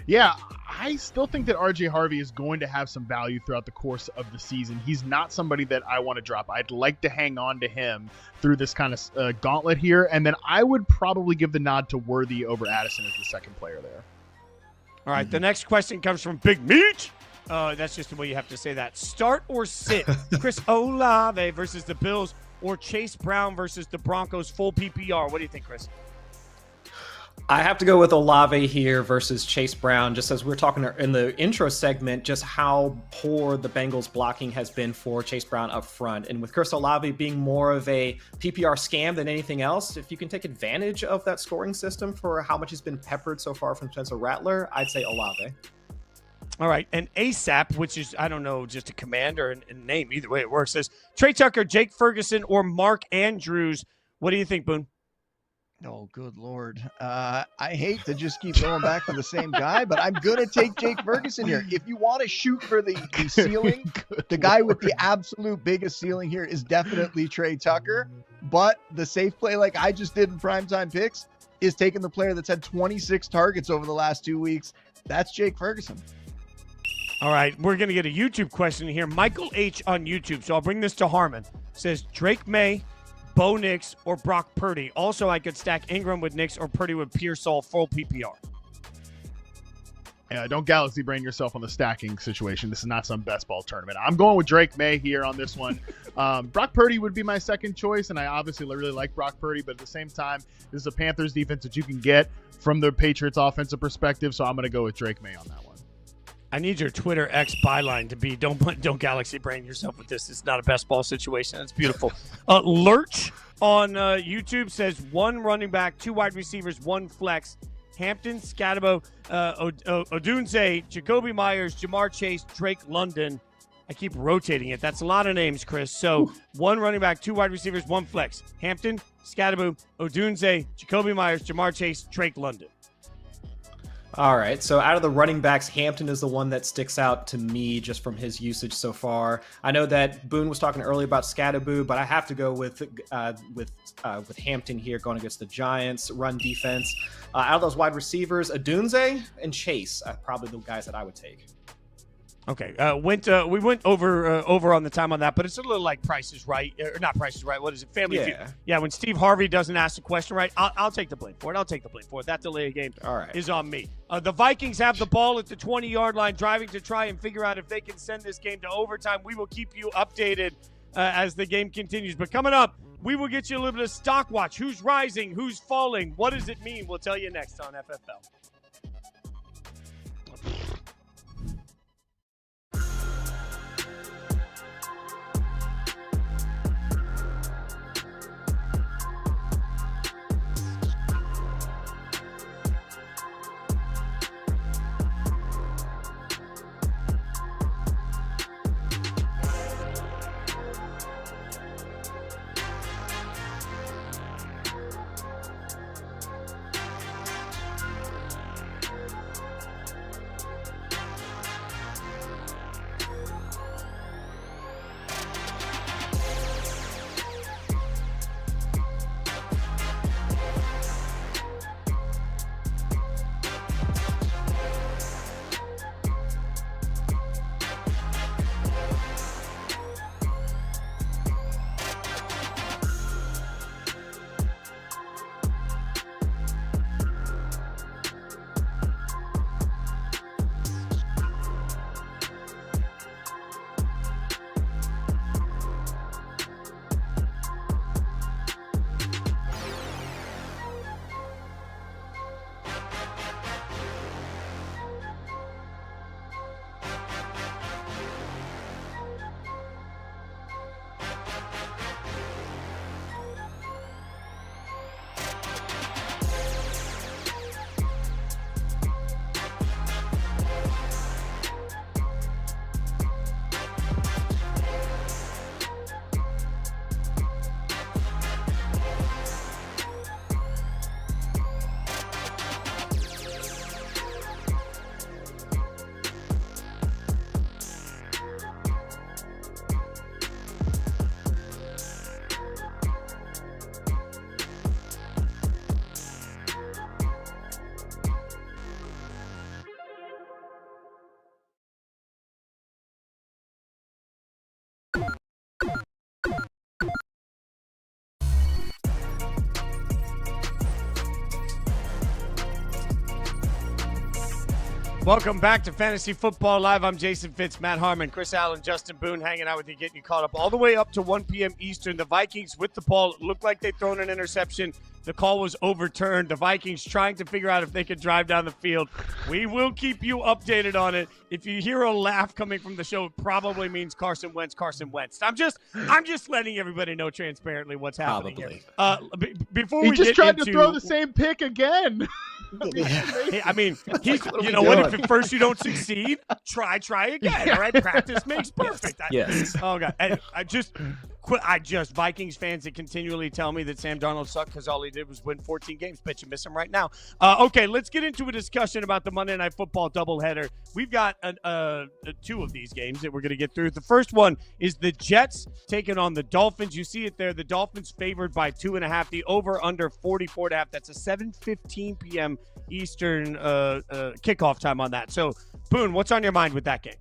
Yeah, I still think that RJ Harvey is going to have some value throughout the course of the season. He's not somebody that I want to drop. I'd like to hang on to him through this kind of gauntlet here, and then I would probably give the nod to Worthy over Addison as the second player there. All right, the next question comes from Big Meat. That's just the way you have to say that. Start or sit? Chris Olave versus the Bills, or Chase Brown versus the Broncos, full PPR. What do you think, Chris? I have to go with Olave here versus Chase Brown, just as we were talking in the intro segment, just how poor the Bengals blocking has been for Chase Brown up front. And with Chris Olave being more of a PPR scam than anything else, if you can take advantage of that scoring system for how much has been peppered so far from Spencer Rattler, I'd say Olave. All right, and ASAP, which is, I don't know, just a command or a name, either way it works, says Trey Tucker, Jake Ferguson, or Mark Andrews. What do you think, Boone? Oh, good Lord. I hate to just keep going back to the same guy, but I'm going to take Jake Ferguson here. If you want to shoot for the ceiling, the guy with the absolute biggest ceiling here is definitely Trey Tucker. But the safe play, like I just did in primetime picks, is taking the player that's had 26 targets over the last 2 weeks. That's Jake Ferguson. All right, we're going to get a YouTube question here. Michael H. on YouTube, so I'll bring this to Harmon. Says Drake May, Bo Nix, or Brock Purdy. Also, I could stack Ingram with Nix or Purdy with Pearsall, full PPR. Don't galaxy brain yourself on the stacking situation. This is not some best ball tournament. I'm going with Drake May here on this one. Brock Purdy would be my second choice, and I obviously really like Brock Purdy, but at the same time, this is a Panthers defense that you can get from the Patriots offensive perspective, so I'm going to go with Drake May on that one. I need your Twitter X byline to be don't galaxy brain yourself with this. It's not a best ball situation. That's beautiful. Lurch on YouTube says 1 running back, 2 wide receivers, 1 flex. Hampton, Scatabo, Odunze, Jacoby Myers, Jamar Chase, Drake London. I keep rotating it. That's a lot of names, Chris. So 1 running back, 2 wide receivers, 1 flex. Hampton, Scatabo, Odunze, Jacoby Myers, Jamar Chase, Drake London. All right, so out of the running backs, Hampton is the one that sticks out to me just from his usage so far. I know that Boone was talking earlier about Scatteraboo, but I have to go with Hampton here going against the Giants run defense. Out of those wide receivers, Odunze and Chase are probably the guys that I would take. Okay, we went over on the time on that, but it's a little like Price is Right, or not Price is Right. What is it? Family Feud. Yeah, when Steve Harvey doesn't ask the question right, I'll take the blame for it. That delay of game is on me. The Vikings have the ball at the 20-yard line, driving to try and figure out if they can send this game to overtime. We will keep you updated as the game continues. But coming up, we will get you a little bit of stock watch. Who's rising? Who's falling? What does it mean? We'll tell you next on FFL. Welcome back to Fantasy Football Live. I'm Jason Fitz, Matt Harmon, Chris Allen, Justin Boone hanging out with you, getting you caught up all the way up to 1 p.m. Eastern. The Vikings with the ball. It looked like they'd thrown an interception. The call was overturned. The Vikings trying to figure out if they could drive down the field. We will keep you updated on it. If you hear a laugh coming from the show, it probably means Carson Wentz. I'm just letting everybody know transparently what's happening here. Before he we just get tried into, to throw the same pick again. Hey, I mean, you know what? If at first you don't succeed, try again. All right, practice makes perfect. Yes. Oh God, I just Vikings fans that continually tell me that Sam Darnold sucked because all he did was win 14 games. Bet you miss him right now. Okay, let's get into a discussion about the Monday Night Football doubleheader. We've got two of these games that we're going to get through. The first one is the Jets taking on the Dolphins. You see it there. The Dolphins favored by 2.5. The over under 44.5. That's a 7:15 p.m. Eastern kickoff time on that. So, Boone, what's on your mind with that game?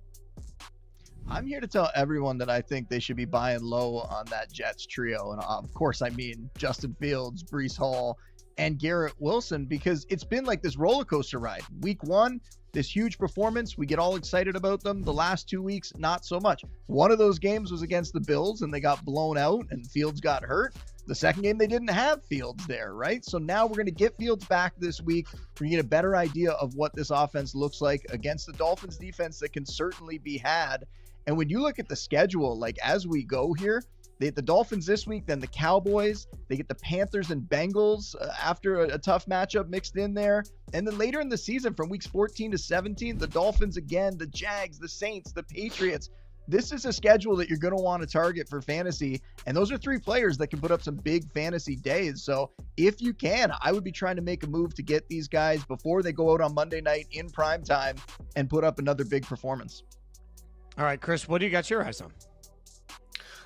I'm here to tell everyone that I think they should be buying low on that Jets trio. And of course, I mean Justin Fields, Breece Hall, and Garrett Wilson, because it's been like this roller coaster ride. Week 1, this huge performance. We get all excited about them. The last 2 weeks, not so much. One of those games was against the Bills, and they got blown out, and Fields got hurt. The second game, they didn't have Fields there, right? So now we're going to get Fields back this week. We're going to get a better idea of what this offense looks like against the Dolphins defense that can certainly be had. And when you look at the schedule, like as we go here, they hit the Dolphins this week, then the Cowboys, they get the Panthers and Bengals after a tough matchup mixed in there. And then later in the season, from weeks 14 to 17, the Dolphins again, the Jags, the Saints, the Patriots. This is a schedule that you're going to want to target for fantasy. And those are 3 players that can put up some big fantasy days. So if you can, I would be trying to make a move to get these guys before they go out on Monday night in prime time and put up another big performance. All right, Chris, what do you got your eyes on?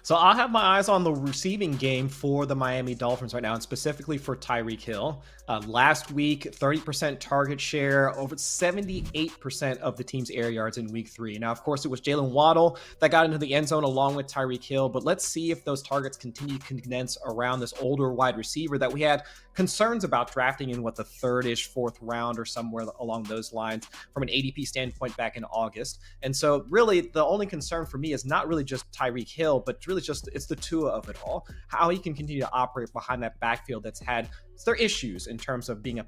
So I'll have my eyes on the receiving game for the Miami Dolphins right now, and specifically for Tyreek Hill. Last week, 30% target share, over 78% of the team's air yards in week 3. Now, of course, it was Jalen Waddle that got into the end zone along with Tyreek Hill, but let's see if those targets continue to condense around this older wide receiver that we had concerns about drafting in the 3rd-ish, 4th round or somewhere along those lines from an ADP standpoint back in August. And so really the only concern for me is not really just Tyreek Hill, but really just it's the Tua of it all, how he can continue to operate behind that backfield that's had their issues in terms of being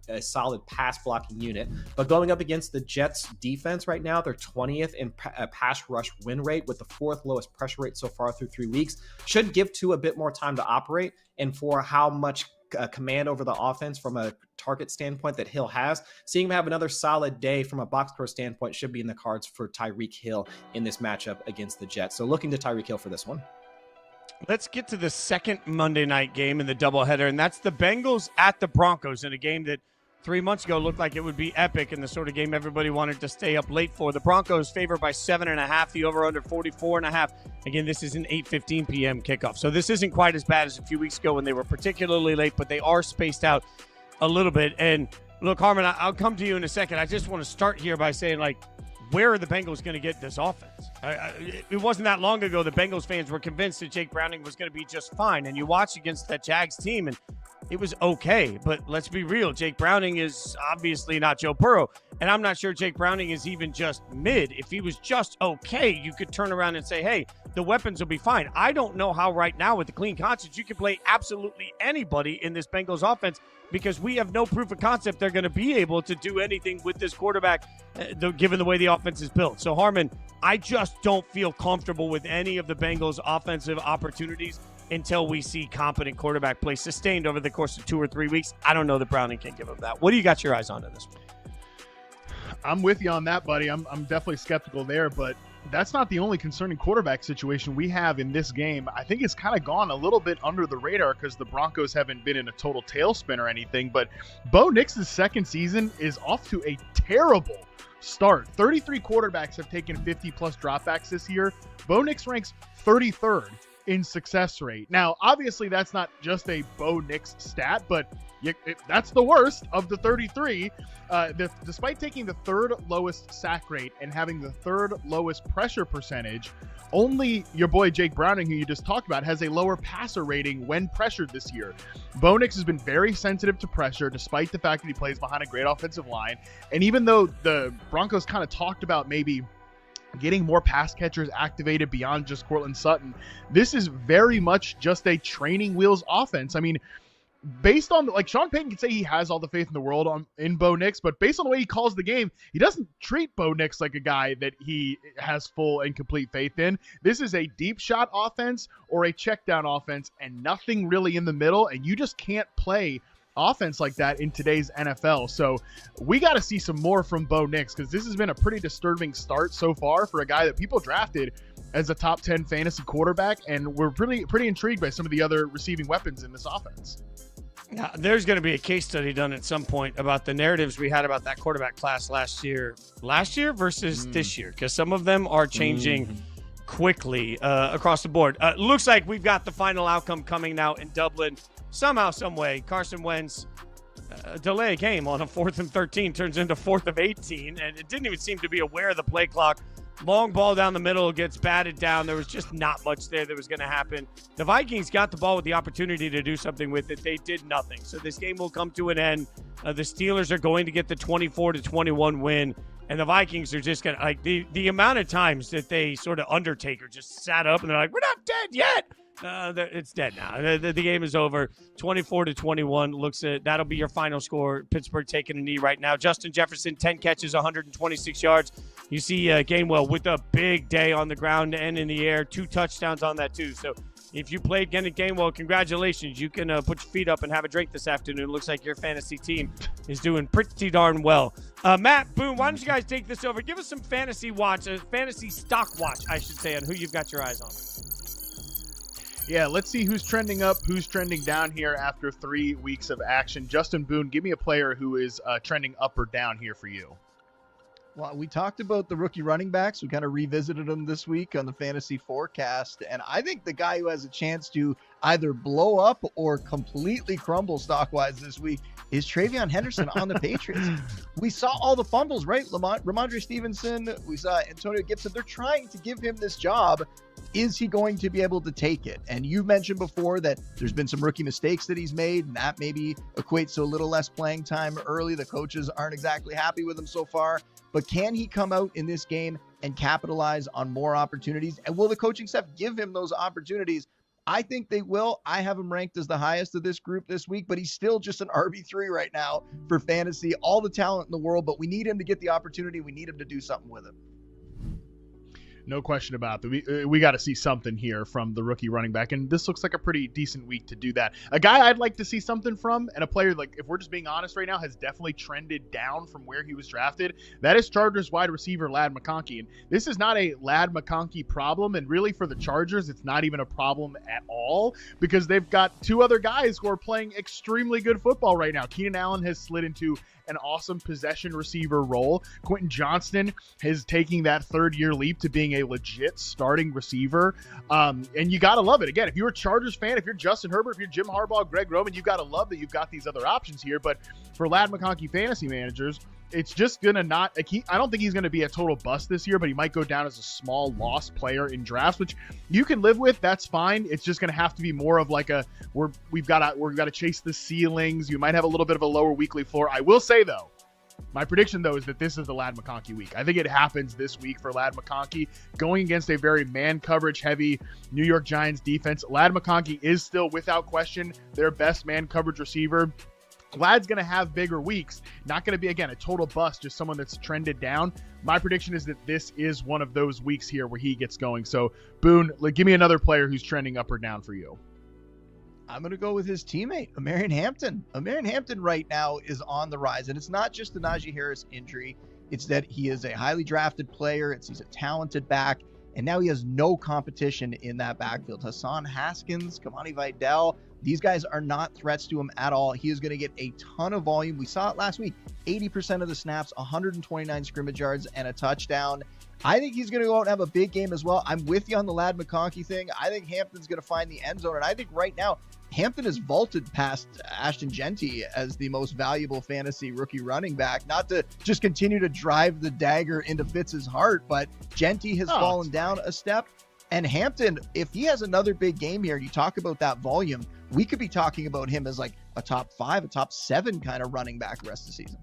a solid pass blocking unit. But going up against the Jets defense right now, they're 20th in pass rush win rate with the 4th lowest pressure rate so far through 3 weeks. Should give Tua a bit more time to operate, and for how much command over the offense from a target standpoint that Hill has, seeing him have another solid day from a box score standpoint should be in the cards for Tyreek Hill in this matchup against the Jets. So looking to Tyreek Hill for this one. Let's get to the second Monday night game in the doubleheader, and that's the Bengals at the Broncos in a game that 3 months ago looked like it would be epic and the sort of game everybody wanted to stay up late for. The Broncos favored by 7.5, the over-under 44.5. Again, this is an 8:15 p.m. kickoff, so this isn't quite as bad as a few weeks ago when they were particularly late, but they are spaced out a little bit. And look, Harmon, I'll come to you in a second. I just want to start here by saying, where are the Bengals going to get this offense? It wasn't that long ago the Bengals fans were convinced that Jake Browning was going to be just fine. And you watch against that Jags team, and it was okay. But let's be real. Jake Browning is obviously not Joe Burrow. And I'm not sure Jake Browning is even just mid. If he was just okay, you could turn around and say, hey, the weapons will be fine. I don't know how right now with the clean conscience you can play absolutely anybody in this Bengals offense, because we have no proof of concept they're going to be able to do anything with this quarterback, given the way the offense is built. So, Harmon, I just don't feel comfortable with any of the Bengals' offensive opportunities until we see competent quarterback play sustained over the course of 2 or 3 weeks. I don't know that Browning can give them that. What do you got your eyes on in this one? I'm with you on that, buddy. I'm definitely skeptical there, but that's not the only concerning quarterback situation we have in this game. I think it's kind of gone a little bit under the radar because the Broncos haven't been in a total tailspin or anything, but Bo Nix's second season is off to a terrible start. 33 quarterbacks have taken 50-plus dropbacks this year. Bo Nix ranks 33rd in success rate. Now, obviously, that's not just a Bo Nix stat, but that's the worst of the 33. Despite taking the third lowest sack rate and having the third lowest pressure percentage, only your boy Jake Browning, who you just talked about, has a lower passer rating when pressured this year. Bo Nix has been very sensitive to pressure, despite the fact that he plays behind a great offensive line. And even though the Broncos kind of talked about maybe getting more pass catchers activated beyond just Courtland Sutton, this is very much just a training wheels offense. I mean, based on, like, Sean Payton can say he has all the faith in the world in Bo Nix, but based on the way he calls the game, he doesn't treat Bo Nix like a guy that he has full and complete faith in. This is a deep shot offense or a check down offense and nothing really in the middle, and you just can't play offense like that in today's NFL. So we got to see some more from Bo Nix, because this has been a pretty disturbing start so far for a guy that people drafted as a top 10 fantasy quarterback, and we're pretty intrigued by some of the other receiving weapons in this offense. Now, there's going to be a case study done at some point about the narratives we had about that quarterback class last year versus this year, because some of them are changing quickly across the board. Looks like we've got the final outcome coming now in Dublin. Somehow, some way, Carson Wentz delay a game on a 4th and 13 turns into 4th of 18, and it didn't even seem to be aware of the play clock. Long ball down the middle, gets batted down. There was just not much there that was going to happen. The Vikings got the ball with the opportunity to do something with it. They did nothing. So this game will come to an end. The Steelers are going to get the 24-21 win, and the Vikings are just going to, like, the amount of times that they sort of Undertaker just sat up and they're like, we're not dead yet. It's dead now. The game is over. 24-21 looks at that'll be your final score. Pittsburgh taking a knee right now. Justin Jefferson, 10 catches, 126 yards. You see Gainwell with a big day on the ground and in the air. 2 touchdowns on that too. So if you played Gainwell, congratulations. You can put your feet up and have a drink this afternoon. It looks like your fantasy team is doing pretty darn well. Matt, Boone, why don't you guys take this over? Give us some fantasy stock watch, I should say, on who you've got your eyes on. Yeah, let's see who's trending up, who's trending down here after 3 weeks of action. Justin Boone, give me a player who is trending up or down here for you. Well, we talked about the rookie running backs. We kind of revisited them this week on the fantasy forecast. And I think the guy who has a chance to either blow up or completely crumble stock-wise this week is Travion Henderson on the Patriots. We saw all the fumbles, right? Ramondre Stevenson, we saw Antonio Gibson. They're trying to give him this job. Is he going to be able to take it? And you mentioned before that there's been some rookie mistakes that he's made, and that maybe equates to a little less playing time early. The coaches aren't exactly happy with him so far. But can he come out in this game and capitalize on more opportunities? And will the coaching staff give him those opportunities? I think they will. I have him ranked as the highest of this group this week, but he's still just an RB3 right now for fantasy. All the talent in the world, but we need him to get the opportunity. We need him to do something with it. No question about that. We got to see something here from the rookie running back, and this looks like a pretty decent week to do that. A guy I'd like to see something from, and a player, like, if we're just being honest right now, has definitely trended down from where he was drafted. That is Chargers wide receiver Ladd McConkey, and this is not a Ladd McConkey problem, and really for the Chargers, it's not even a problem at all, because they've got 2 other guys who are playing extremely good football right now. Keenan Allen has slid into an awesome possession receiver role. Quentin Johnston is taking that 3rd-year leap to being a legit starting receiver. And you got to love it. Again, if you're a Chargers fan, if you're Justin Herbert, if you're Jim Harbaugh, Greg Roman, you got to love that you've got these other options here. But for Ladd McConkey fantasy managers, it's just going to not – I don't think he's going to be a total bust this year, but he might go down as a small loss player in drafts, which you can live with. That's fine. It's just going to have to be more of like we've got to chase the ceilings. You might have a little bit of a lower weekly floor. I will say, though, my prediction, though, is that this is the Ladd McConkey week. I think it happens this week for Ladd McConkey. Going against a very man coverage heavy New York Giants defense, Ladd McConkey is still, without question, their best man coverage receiver. Ladd's going to have bigger weeks. Not going to be, again, a total bust, just someone that's trended down. My prediction is that this is one of those weeks here where he gets going. So, Boone, give me another player who's trending up or down for you. I'm going to go with his teammate, Amarian Hampton. Amarian Hampton right now is on the rise, and it's not just the Najee Harris injury. It's that he is a highly drafted player. He's a talented back, and now he has no competition in that backfield. Hassan Haskins, Kamani Vidal, these guys are not threats to him at all. He is going to get a ton of volume. We saw it last week, 80% of the snaps, 129 scrimmage yards, and a touchdown. I think he's going to go out and have a big game as well. I'm with you on the Ladd McConkey thing. I think Hampton's going to find the end zone. And I think right now, Hampton has vaulted past Ashton Jeanty as the most valuable fantasy rookie running back. Not to just continue to drive the dagger into Fitz's heart, but Jeanty has fallen down a step. And Hampton, if he has another big game here, and you talk about that volume, we could be talking about him as like a top 5, a top 7 kind of running back the rest of the season.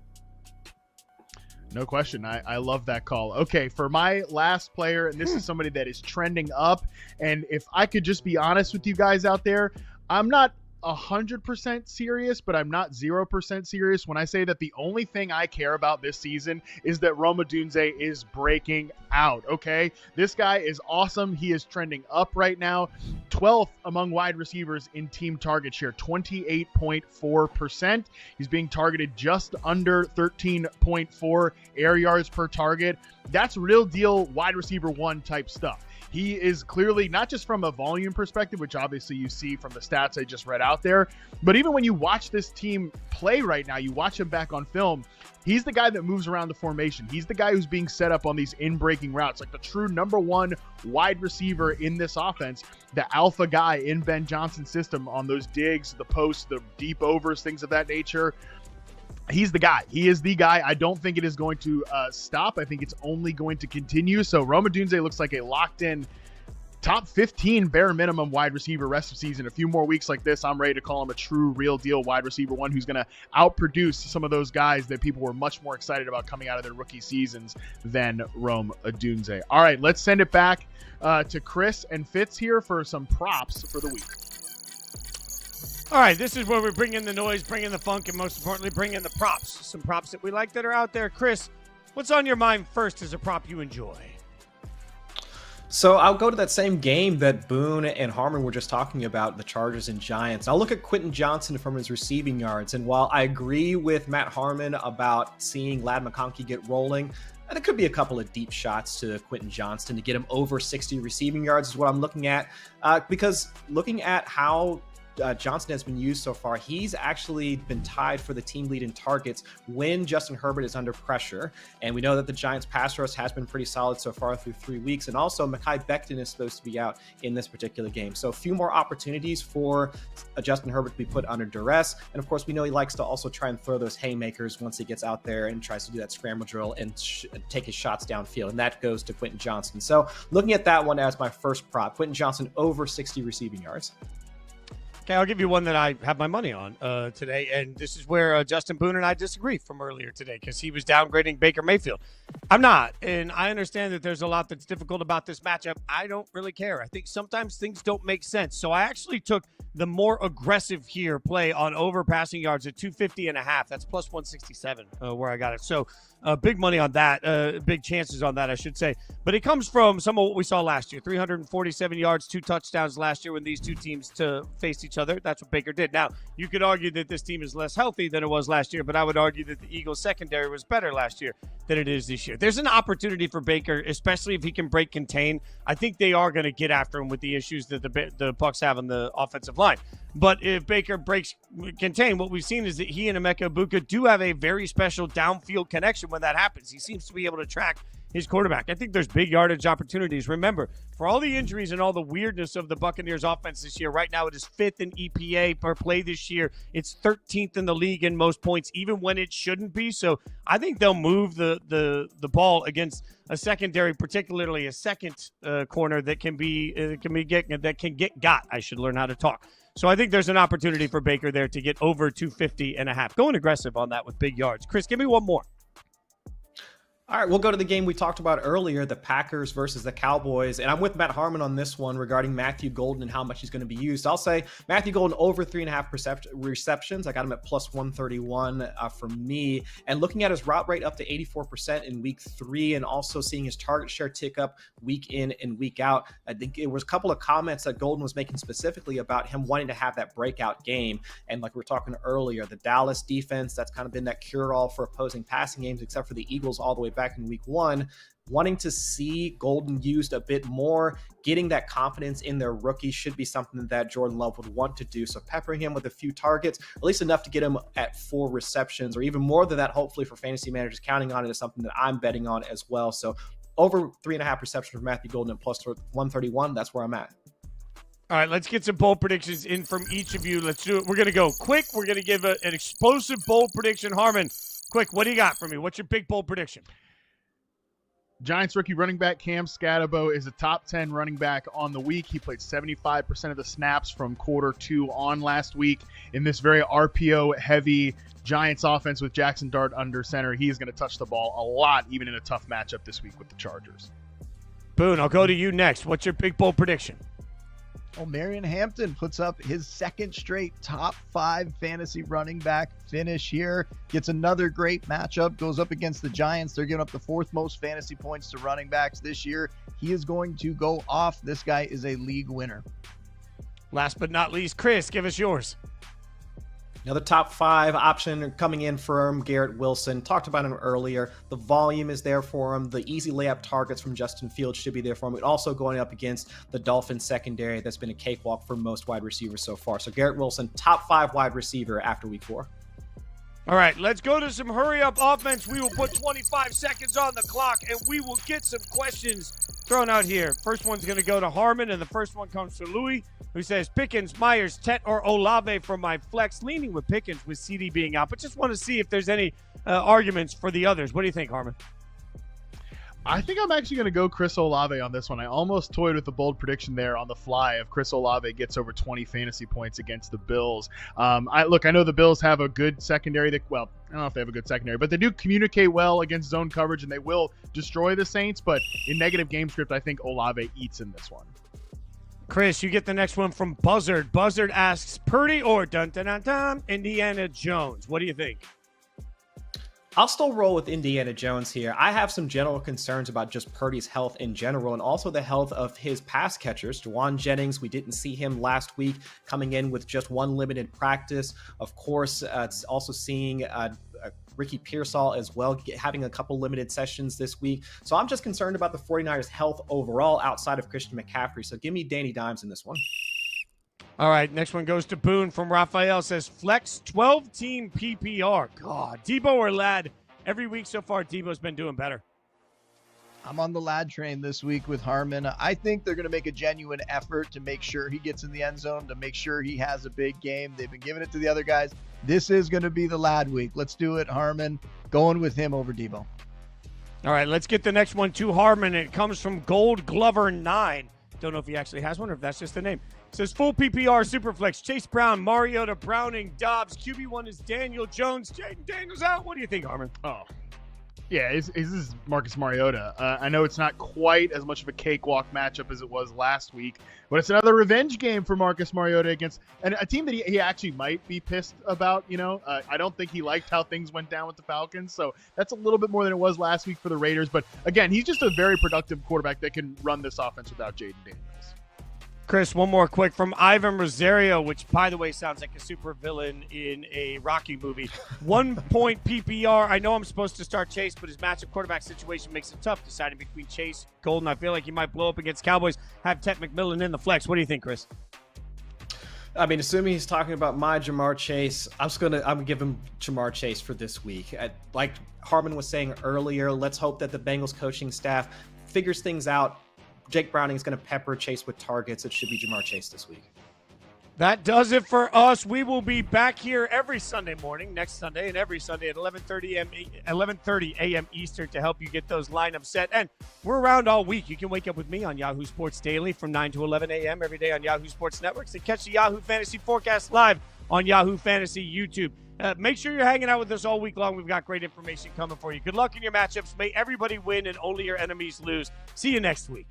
No question. I love that call. Okay, for my last player, and this is somebody that is trending up, and if I could just be honest with you guys out there, I'm not 100% serious, but I'm not 0% serious when I say that the only thing I care about this season is that Rome Odunze is breaking out, okay? This guy is awesome. He is trending up right now. 12th among wide receivers in team target share, 28.4%. He's being targeted just under 13.4 air yards per target. That's real deal wide receiver 1 type stuff. He is clearly, not just from a volume perspective, which obviously you see from the stats I just read out there, but even when you watch this team play right now, you watch him back on film, he's the guy that moves around the formation. He's the guy who's being set up on these in-breaking routes, like the true number 1 wide receiver in this offense, the alpha guy in Ben Johnson's system on those digs, the posts, the deep overs, things of that nature. He's the guy. He is the guy. I don't think it is going to stop. I think it's only going to continue. So Rome Odunze looks like a locked-in top 15 bare minimum wide receiver rest of season. A few more weeks like this, I'm ready to call him a true real deal wide receiver 1 who's going to outproduce some of those guys that people were much more excited about coming out of their rookie seasons than Rome Odunze. All right, let's send it back to Chris and Fitz here for some props for the week. All right, this is where we bring in the noise, bring in the funk, and most importantly, bring in the props. Some props that we like that are out there. Chris, what's on your mind first as a prop you enjoy? So I'll go to that same game that Boone and Harmon were just talking about, the Chargers and Giants. I'll look at Quentin Johnson from his receiving yards. And while I agree with Matt Harmon about seeing Ladd McConkey get rolling, there could be a couple of deep shots to Quentin Johnston to get him over 60 receiving yards is what I'm looking at. Because looking at how Johnson has been used so far, he's actually been tied for the team lead in targets when Justin Herbert is under pressure. And we know that the Giants pass rush has been pretty solid so far through 3 weeks. And also Mekhi Becton is supposed to be out in this particular game. So a few more opportunities for Justin Herbert to be put under duress. And of course, we know he likes to also try and throw those haymakers once he gets out there and tries to do that scramble drill and take his shots downfield. And that goes to Quentin Johnston. So looking at that one as my first prop, Quentin Johnston over 60 receiving yards. Okay, I'll give you one that I have my money on today, and this is where Justin Boone and I disagree from earlier today because he was downgrading Baker Mayfield. I'm not, and I understand that there's a lot that's difficult about this matchup. I don't really care. I think sometimes things don't make sense, so I actually took the more aggressive here play on over passing yards at 250.5. That's plus 167 where I got it. So big money on that, big chances on that, I should say. But it comes from some of what we saw last year. 347 yards, 2 touchdowns last year when these two teams faced each other. That's what Baker did. Now, you could argue that this team is less healthy than it was last year, but I would argue that the Eagles secondary was better last year than it is this year. There's an opportunity for Baker, especially if he can break contain. I think they are going to get after him with the issues that the Bucs have on the offensive line. But if Baker breaks contain, what we've seen is that he and Emeka Egbuka do have a very special downfield connection when that happens. He seems to be able to track his quarterback. I think there's big yardage opportunities. Remember, for all the injuries and all the weirdness of the Buccaneers offense this year, right now it is 5th in EPA per play this year. It's 13th in the league in most points, even when it shouldn't be. So I think they'll move the ball against a secondary, particularly a second corner that can get got. I should learn how to talk. So I think there's an opportunity for Baker there to get over 250.5. Going aggressive on that with big yards. Chris, give me one more. All right, we'll go to the game we talked about earlier, the Packers versus the Cowboys. And I'm with Matt Harmon on this one regarding Matthew Golden and how much he's going to be used. I'll say Matthew Golden over 3.5 receptions. I got him at plus 131 for me. And looking at his route rate up to 84% in week 3 and also seeing his target share tick up week in and week out. I think it was a couple of comments that Golden was making specifically about him wanting to have that breakout game. And like we were talking earlier, the Dallas defense, that's kind of been that cure-all for opposing passing games, except for the Eagles all the way back in week 1, wanting to see Golden used a bit more, getting that confidence in their rookie should be something that Jordan Love would want to do. So peppering him with a few targets, at least enough to get him at 4 receptions or even more than that, hopefully for fantasy managers, counting on it is something that I'm betting on as well. So over 3.5 receptions for Matthew Golden at plus 131. That's where I'm at. All right, let's get some bold predictions in from each of you. Let's do it. We're going to go quick. We're going to give an explosive bold prediction. Harmon, quick, what do you got for me? What's your big bold prediction? Giants rookie running back Cam Scatabo is a top 10 running back on the week. He played 75% of the snaps from quarter 2 on last week in this very RPO-heavy Giants offense with Jackson Dart under center. He is going to touch the ball a lot, even in a tough matchup this week with the Chargers. Boone, I'll go to you next. What's your big bold prediction? Oh, Marion Hampton puts up his second straight top 5 fantasy running back finish here. Gets another great matchup. Goes up against the Giants. They're giving up the 4th most fantasy points to running backs this year. He is going to go off. This guy is a league winner. Last but not least, Chris, give us yours. Another top 5 option coming in from Garrett Wilson. Talked about him earlier. The volume is there for him. The easy layup targets from Justin Fields should be there for him. But also going up against the Dolphins secondary that's been a cakewalk for most wide receivers so far. So Garrett Wilson, top 5 wide receiver after week 4. All right, let's go to some hurry-up offense. We will put 25 seconds on the clock, and we will get some questions thrown out here. First one's going to go to Harmon, and the first one comes from Louis, who says, Pickens, Myers, Tet, or Olave for my flex. Leaning with Pickens with CD being out, but just want to see if there's any arguments for the others. What do you think, Harmon? I think I'm actually going to go Chris Olave on this one. I almost toyed with the bold prediction there on the fly if Chris Olave gets over 20 fantasy points against the Bills. I know the Bills have a good secondary. I don't know if they have a good secondary, but they do communicate well against zone coverage, and they will destroy the Saints. But in negative game script, I think Olave eats in this one. Chris, you get the next one from Buzzard. Buzzard asks, Purdy or dun-dun-dun-dun, Indiana Jones? What do you think? I'll still roll with Indiana Jones here. I have some general concerns about just Purdy's health in general and also the health of his pass catchers. Juwan Jennings, we didn't see him last week coming in with just one limited practice. Of course, it's also seeing Ricky Pearsall as well, having a couple limited sessions this week. So I'm just concerned about the 49ers' health overall outside of Christian McCaffrey. So give me Danny Dimes in this one. All right, next one goes to Boone from Raphael. Says, flex 12-team PPR. God, Debo or Ladd? Every week so far, Debo's been doing better. I'm on the Ladd train this week with Harmon. I think they're going to make a genuine effort to make sure he gets in the end zone, to make sure he has a big game. They've been giving it to the other guys. This is going to be the Ladd week. Let's do it, Harmon. Going with him over Debo. All right, let's get the next one to Harmon. It comes from Gold Glover 9. Don't know if he actually has one or if that's just the name. It says full PPR Superflex. Chase Brown, Mariota, Browning, Dobbs. QB1 is Daniel Jones. Jaden Daniels out. What do you think, Harmon? Oh, yeah, this is Marcus Mariota. I know it's not quite as much of a cakewalk matchup as it was last week, but it's another revenge game for Marcus Mariota against a team that he actually might be pissed about. I don't think he liked how things went down with the Falcons, so that's a little bit more than it was last week for the Raiders. But again, he's just a very productive quarterback that can run this offense without Jaden Daniels. Chris, one more quick from Ivan Rosario, which, by the way, sounds like a super villain in a Rocky movie. 1 point PPR. I know I'm supposed to start Chase, but his matchup quarterback situation makes it tough deciding between Chase, Golden. I feel like he might blow up against Cowboys. Have Tetairoa McMillan in the flex. What do you think, Chris? I mean, assuming he's talking about my Jamar Chase, I'm gonna give him Jamar Chase for this week. Like Harmon was saying earlier, let's hope that the Bengals coaching staff figures things out. Jake Browning is going to pepper Chase with targets. It should be Jamar Chase this week. That does it for us. We will be back here every Sunday morning, next Sunday, and every Sunday at 11:30 a.m. Eastern to help you get those lineups set. And we're around all week. You can wake up with me on Yahoo Sports Daily from 9 to 11 a.m. every day on Yahoo Sports Networks and catch the Yahoo Fantasy Forecast live on Yahoo Fantasy YouTube. Make sure you're hanging out with us all week long. We've got great information coming for you. Good luck in your matchups. May everybody win and only your enemies lose. See you next week.